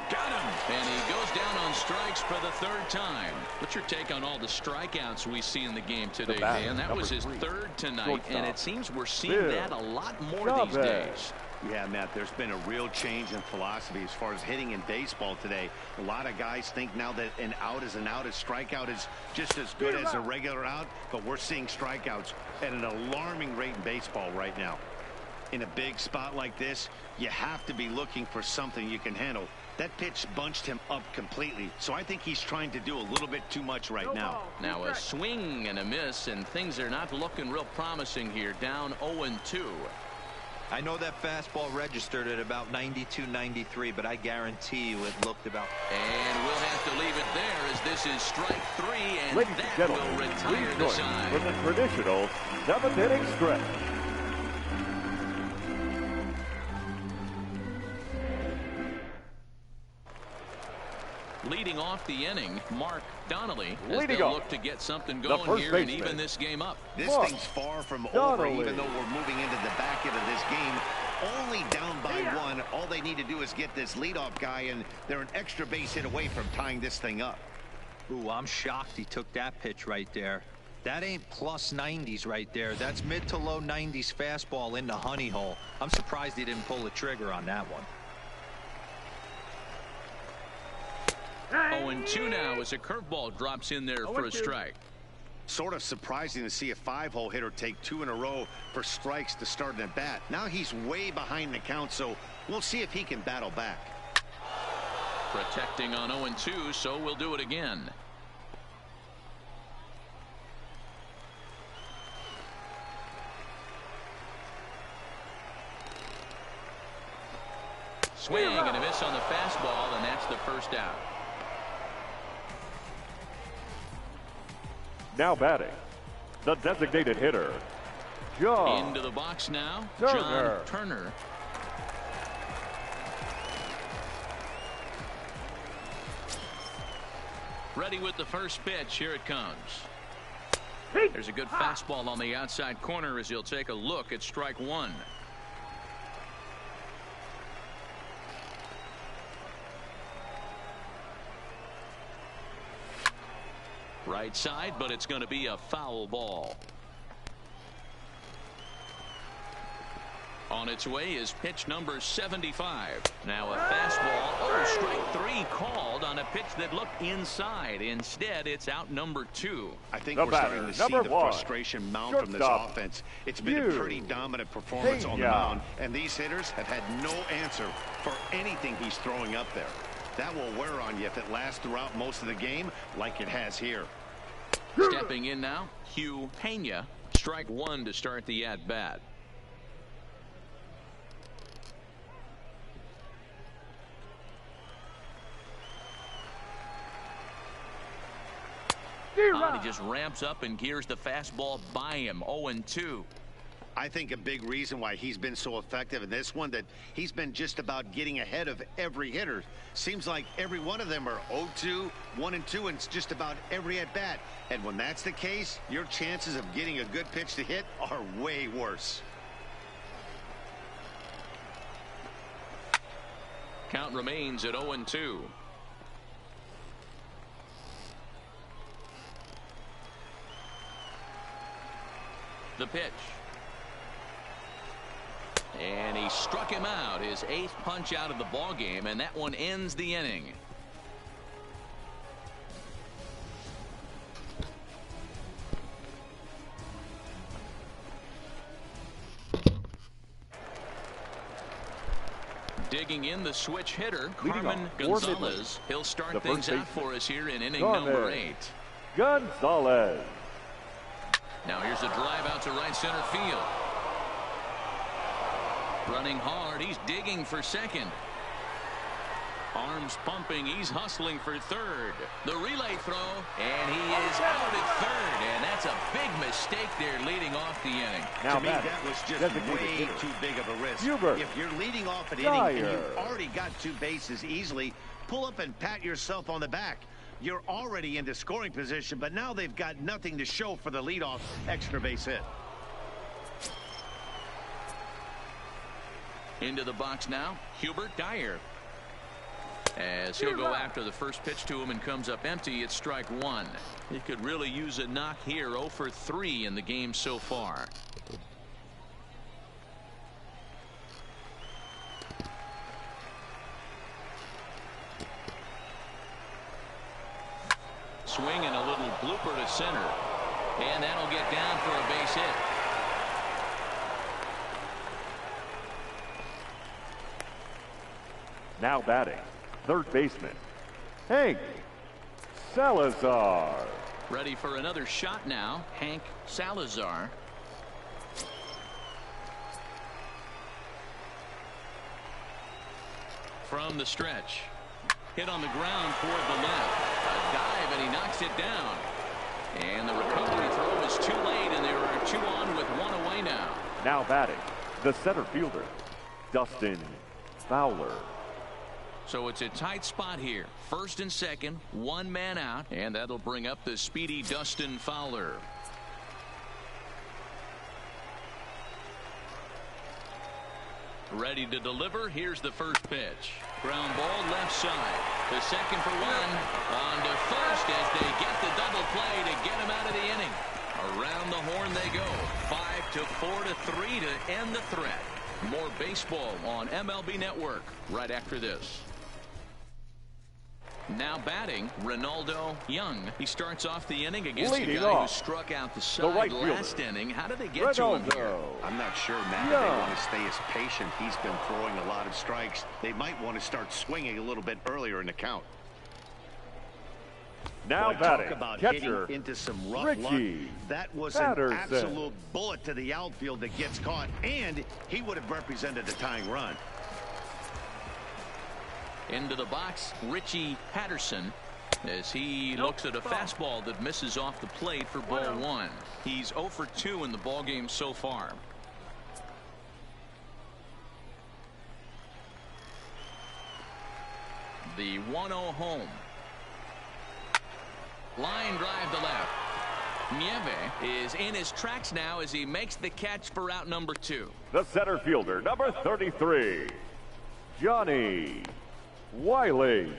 Got him! And he goes down on strikes for the 3rd time. What's your take on all the strikeouts we see in the game today, Dan? That was his 3rd tonight, Shortstop. and it seems we're seeing Bill that a lot more these Chavez. days. Yeah, Matt, there's been a real change in philosophy as far as hitting in baseball today. A lot of guys think now that an out is an out, a strikeout is just as good as a regular out, but we're seeing strikeouts at an alarming rate in baseball right now. In a big spot like this, you have to be looking for something you can handle. That pitch bunched him up completely, so I think he's trying to do a little bit too much right now. Now a swing and a miss, and things are not looking real promising here. Down 0-2. I know that fastball registered at about 92, 93, but I guarantee you it looked about. And we'll have to leave it there as this is strike 3, and Ladies and that gentlemen, will retire please the join side. for the traditional 7th inning stretch. Leading off off the inning, Mark Donnelly, as Leading they'll off, look to get something the going first here and baseman. even this game up. This Mark thing's far from over, Donnelly. even though we're moving into the back end of this game. Only down by one. All they need to do is get this leadoff guy, and they're an extra base hit away from tying this thing up. Ooh, I'm shocked he took that pitch right there. That ain't plus 90s right there. That's mid to low 90s fastball in the honey hole. I'm surprised he didn't pull the trigger on that one. 0-2 now as a curveball drops in there for a strike. Sort of surprising to see a 5-hole hitter take 2 in a row for strikes to start an at bat. Now he's way behind the count, so we'll see if he can battle back. Protecting on 0-2, so we'll do it again. Swing and a miss on the fastball, and that's the first out. Now batting, the designated hitter, John Into the box now, Turner. John Turner. Ready with the first pitch. Here it comes. There's a good fastball on the outside corner as he'll take a look at strike one. Right side, but it's going to be a foul ball. On its way is pitch number 75. Now a fastball. Oh, strike 3 called on a pitch that looked inside. Instead, it's out number 2. I think The we're batter, starting to see number the 1, frustration mount from this shortstop, offense. It's been a pretty dominant performance on the Pena. mound, and these hitters have had no answer for anything he's throwing up there. That will wear on you if it lasts throughout most of the game like it has here. Stepping in now, Hugh Pena. Strike 1 to start the at-bat. He just ramps up and gears the fastball by him. 0-2. I think a big reason why he's been so effective in this one, that he's been just about getting ahead of every hitter. Seems like every one of them are 0-2, 1-2, and it's just about every at-bat. And when that's the case, your chances of getting a good pitch to hit are way worse. Count remains at 0-2. The pitch. And he struck him out, his 8th punch out of the ball game, and that one ends the inning. Digging in the switch hitter, Carmen Gonzalez. He'll start things out for us here in inning number 8. Gonzalez. Now here's a drive out to right center field. Running hard, he's digging for second. Arms pumping, he's hustling for third. The relay throw, and he is out at third, and that's a big mistake there leading off the inning. To me, that was just way too big of a risk. If you're leading off an inning and you've already got 2 bases easily, pull up and pat yourself on the back. You're already into scoring position, but now they've got nothing to show for the leadoff extra base hit. Into the box now, Hubert Dyer. As he'll go after the first pitch to him and comes up empty, it's strike 1. He could really use a knock here. 0 for 3 in the game so far. Swing and a little blooper to center. And that'll get down for a base hit. Now batting, third baseman, Hank Salazar. Ready for another shot now, Hank Salazar. From the stretch. Hit on the ground toward the left. A dive, and he knocks it down. And the recovery throw is too late, and there are 2 on with 1 away now. Now batting, the center fielder, Dustin Fowler. So it's a tight spot here. First and second, one man out, and that'll bring up the speedy Dustin Fowler. Ready to deliver. Here's the first pitch. Ground ball left side. The second for one. On to first as they get the double play to get him out of the inning. Around the horn they go. 5-4-3 to end the threat. More baseball on MLB Network right after this. Now batting, Ronaldo Young. He starts off the inning against a guy who struck out the side last inning. How did they get to him here? I'm not sure, Matt. They want to stay as patient. He's been throwing a lot of strikes. They might want to start swinging a little bit earlier in the count. Now batting, talk about catcher, hitting into some rough luck. That was an absolute bullet to the outfield that gets caught, and he would have represented a tying run. Into the box, Richie Patterson, as he looks at a fastball that misses off the plate for ball one. He's 0 for 2 in the ballgame so far. The 1-0 home. Line drive to left. Nieve is in his tracks now as he makes the catch for out number 2. The center fielder, number 33, Johnny Wiley.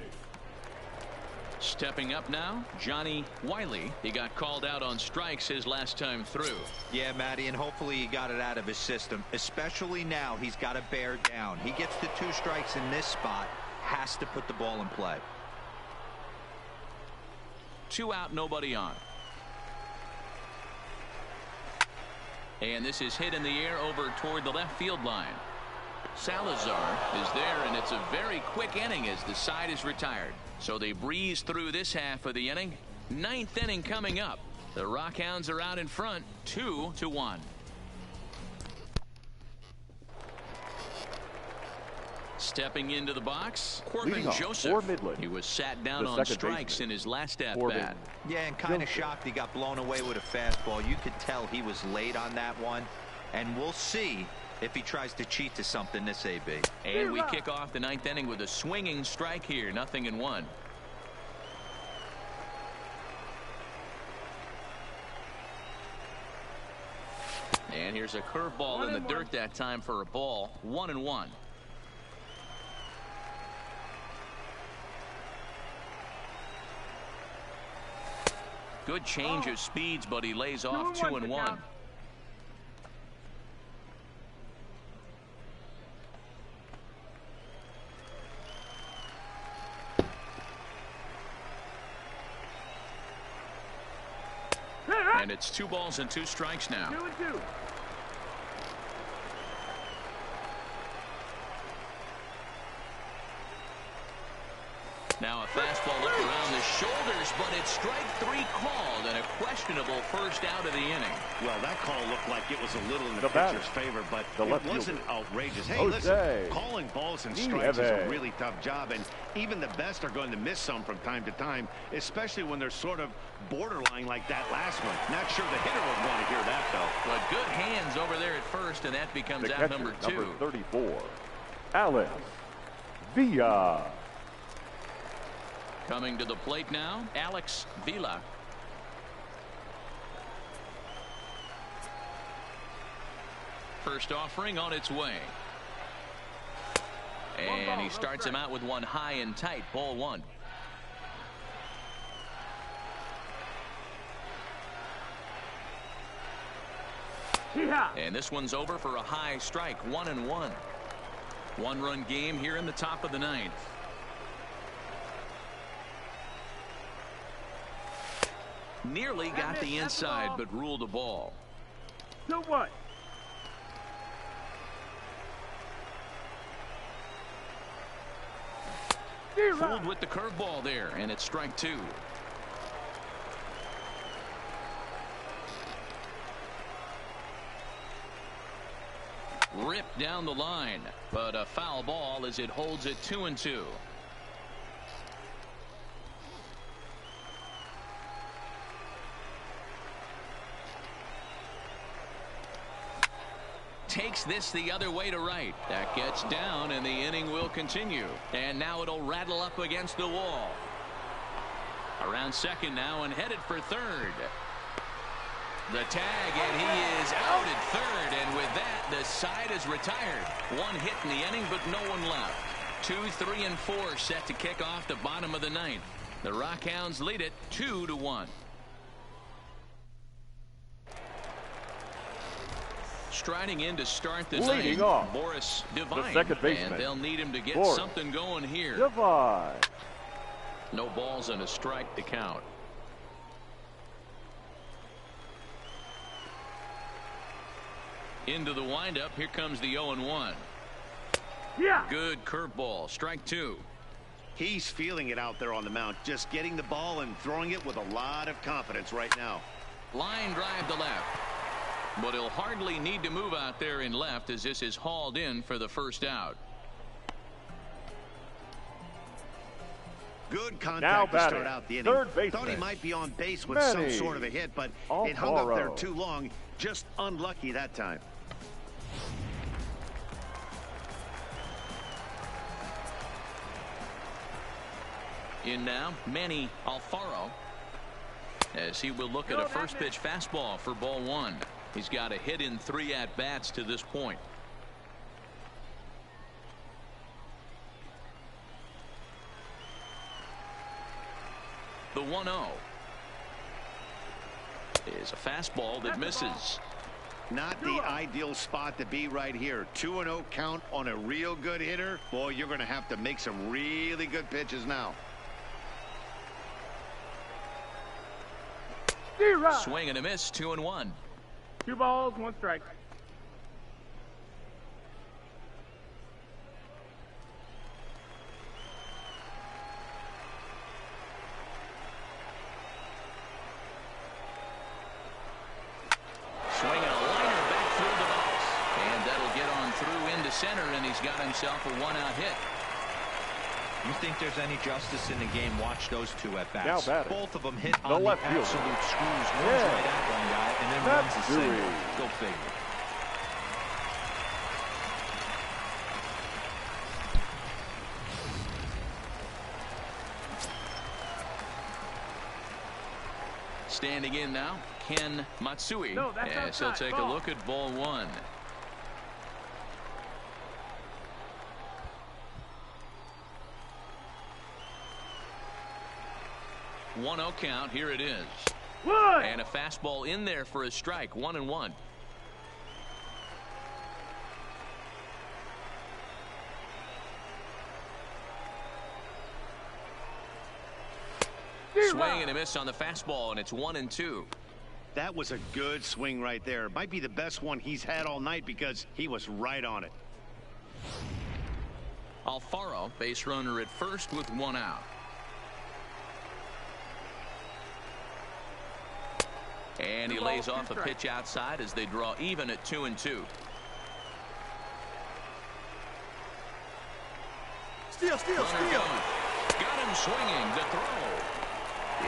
Stepping up now, Johnny Wiley. He got called out on strikes his last time through. Yeah, Matty, and hopefully he got it out of his system. Especially now, he's got to bear down. He gets the 2 strikes in this spot, has to put the ball in play. 2 out, nobody on. And this is hit in the air over toward the left field line. Salazar is there, and it's a very quick inning as the side is retired. So they breeze through this half of the inning. 9th inning coming up. The Rockhounds are out in front, 2-1. Stepping into the box, Corbin Joseph. He was sat down on strikes in his last at-bat. Yeah, and kind of shocked he got blown away with a fastball. You could tell he was late on that one. And we'll see if he tries to cheat to something this AB. And we kick off the 9th inning with a swinging strike here. 0-1. And here's a curveball in the dirt that time for a ball. 1-1. Good change of speeds, but he lays off 2-1. And it's 2 balls and 2 strikes now. 2-2. Now a fastball up around the shoulders, but it's strike 3 called and a questionable first out of the inning. Well, that call looked like it was a little in the pitcher's favor, but it wasn't outrageous. Hey, listen, calling balls and strikes is a really tough job, and even the best are going to miss some from time to time, especially when they're sort of borderline like that last one. Not sure the hitter would want to hear that, though. But good hands over there at first, and that becomes out number 2. Number 34, Alex Villa. Coming to the plate now, Alex Villa. First offering on its way. And he starts him out with one high and tight. Ball 1. And this one's over for a high strike. 1-1. 1-run game here in the top of the 9th. Nearly got the inside, but ruled a ball. 2-1. Fooled with the curveball there, and it's strike 2. Ripped down the line, but a foul ball as it holds it 2-2. takes this the other way to right. That gets down, and the inning will continue. And now it'll rattle up against the wall. Around second now and headed for third. The tag, and he is out at third. And with that, the side is retired. One hit in the inning, but no one left. 2, 3, and 4 set to kick off the bottom of the ninth. The Rockhounds lead it 2-1. Striding in to start the Leading ninth, off, Boris Devine, the second baseman, and they'll need him to get Boris something going here. Devine. No balls and a strike to count. Into the windup. Here comes the 0-1. Yeah. Good curveball. Strike 2. He's feeling it out there on the mound, just getting the ball and throwing it with a lot of confidence right now. Line drive to left. But he'll hardly need to move out there in left as this is hauled in for the first out. Good contact to start out the inning. Third baseman. Thought he might be on base with Manny. some sort of a hit, but it hung up there too long. Just unlucky that time. In now, Manny Alfaro, as he will look at a first pitch fastball for ball 1. He's got a hit in 3 at-bats to this point. The 1-0 is a fastball that misses. Not the ideal spot to be right here. 2-0 count on a real good hitter. Boy, you're going to have to make some really good pitches now. Swing and a miss, 2-1. 2 balls, 1 strike. Swinging a liner back through the box. And that'll get on through into center, and he's got himself a 1-out hit. You think there's any justice in the game? Watch those 2 at bats. Both of them hit The on the left fielder. absolute screws. One's right at one guy, and then runs a single. Go figure. Standing in now, Ken Matsui. No, that's as he'll outside. take a look at ball 1. One-0 count. Here it is. Wood. And a fastball in there for a strike. 1-1. Swing and a miss on the fastball, and it's 1-2. That was a good swing right there. Might be the best one he's had all night because he was right on it. Alfaro, base runner at first with 1 out. And he lays off a pitch outside as they draw even at 2-2. Steal. Got him swinging. The throw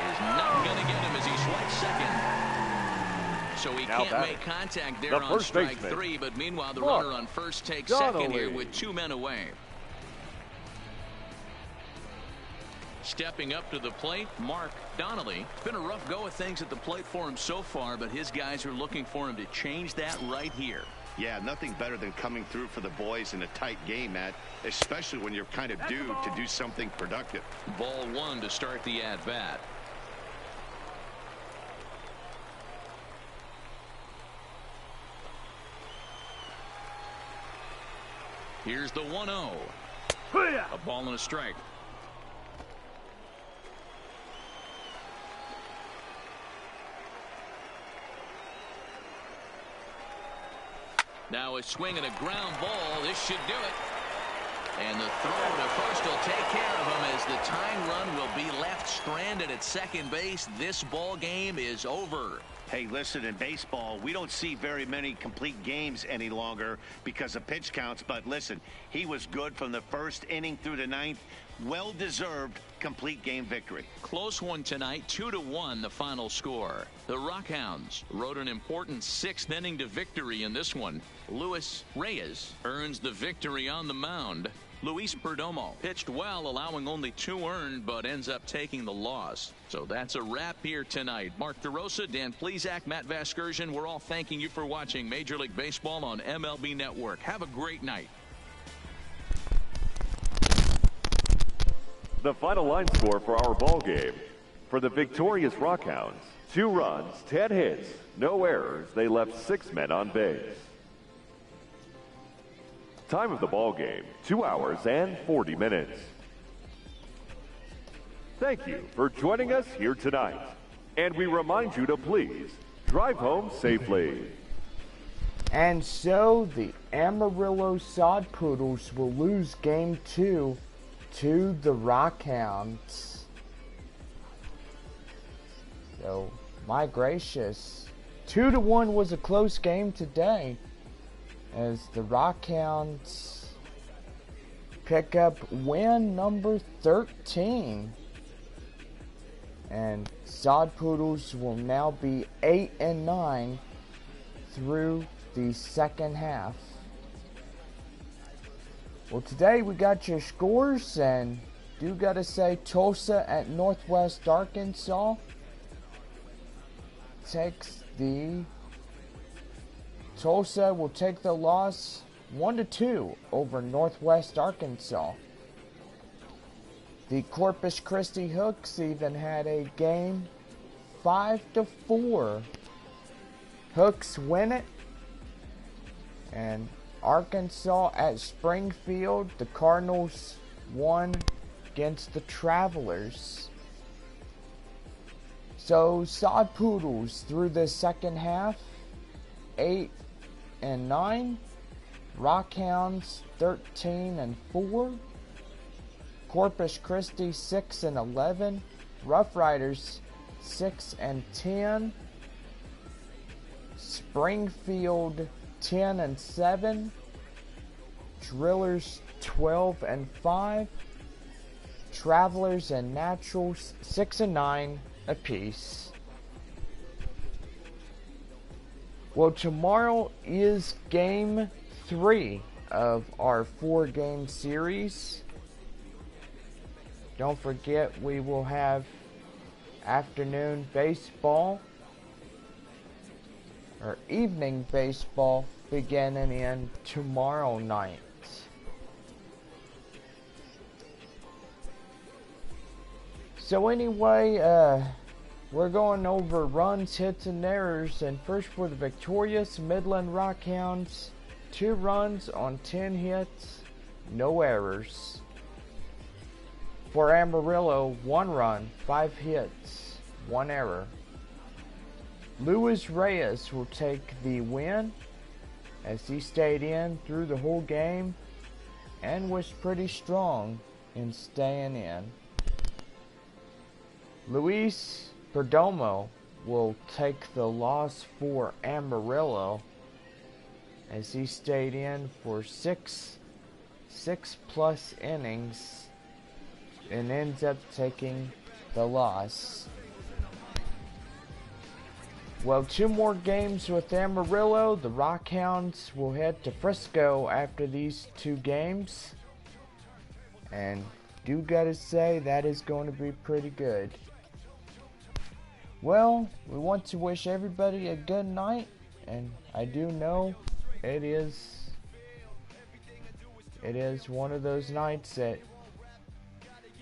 is not going to get him as he swipes second. So he can't make contact there on strike 3, but meanwhile the runner on first takes second here with 2 men away. Stepping up to the plate, Mark Donnelly. It's been a rough go of things at the plate for him so far, but his guys are looking for him to change that right here. Yeah, nothing better than coming through for the boys in a tight game, Matt, especially when you're kind of due to do something productive. Ball 1 to start the at-bat. Here's the 1-0. A ball and a strike. Now a swing and a ground ball. This should do it. And the throw to first will take care of him as the tying run will be left stranded at second base. This ball game is over. Hey, listen, in baseball, we don't see very many complete games any longer because of pitch counts. But listen, he was good from the first inning through the ninth. well-deserved complete game victory. Close one tonight, 2-1 the final score. The Rockhounds rode an important 6th inning to victory in this one. Luis Reyes earns the victory on the mound. Luis Perdomo pitched well, allowing only 2 earned, but ends up taking the loss. So that's a wrap here tonight. Mark DeRosa, Dan Plesac, Matt Vasgersian, we're all thanking you for watching Major League Baseball on MLB Network. Have a great night. The final line score for our ball game. For the victorious Rockhounds, 2 runs, 10 hits, no errors. They left 6 men on base. Time of the ball game, 2 hours and 40 minutes. Thank you for joining us here tonight. And we remind you to please drive home safely. And so the Amarillo Sod Poodles will lose Game 2 to the Rockhounds. So, my gracious. 2-1 was a close game today, as the Rockhounds pick up win number 13. And Sod Poodles will now be 8-9 through the second half. Well, today we got your scores, and do gotta say Tulsa at Northwest Arkansas Tulsa will take the loss 1-2 over Northwest Arkansas. The Corpus Christi Hooks even had a game 5-4. Hooks win it. And Arkansas at Springfield, the Cardinals won against the Travelers. So Sod Poodles through the second half, 8-9. Rockhounds 13-4. Corpus Christi 6-11. Rough Riders 6-10. Springfield 10-7. Drillers 12-5. Travelers and Naturals 6-9 apiece. Well, tomorrow is game 3 of our 4-game series. Don't forget, we will have afternoon baseball, or evening baseball, beginning in tomorrow night. So anyway, we're going over runs, hits, and errors. And first, for the victorious Midland Rockhounds, 2 runs on 10 hits, no errors. For Amarillo, 1 run, 5 hits, 1 error. Luis Reyes will take the win, as he stayed in through the whole game and was pretty strong in staying in. Luis Perdomo will take the loss for Amarillo, as he stayed in for 6+ innings and ends up taking the loss. Well, 2 more games with Amarillo. The Rockhounds will head to Frisco after these 2 games. And do gotta say, that is going to be pretty good. Well, we want to wish everybody a good night. And I do know it is one of those nights that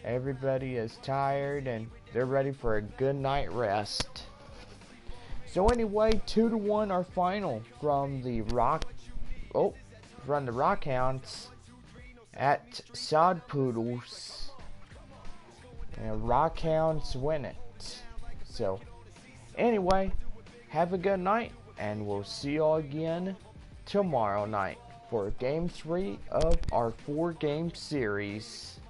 everybody is tired and they're ready for a good night rest. So anyway, 2-1 our final from the Rockhounds at Sod Poodles. And Rockhounds win it. So anyway, have a good night, and we'll see you all again tomorrow night for game 3 of our 4-game series.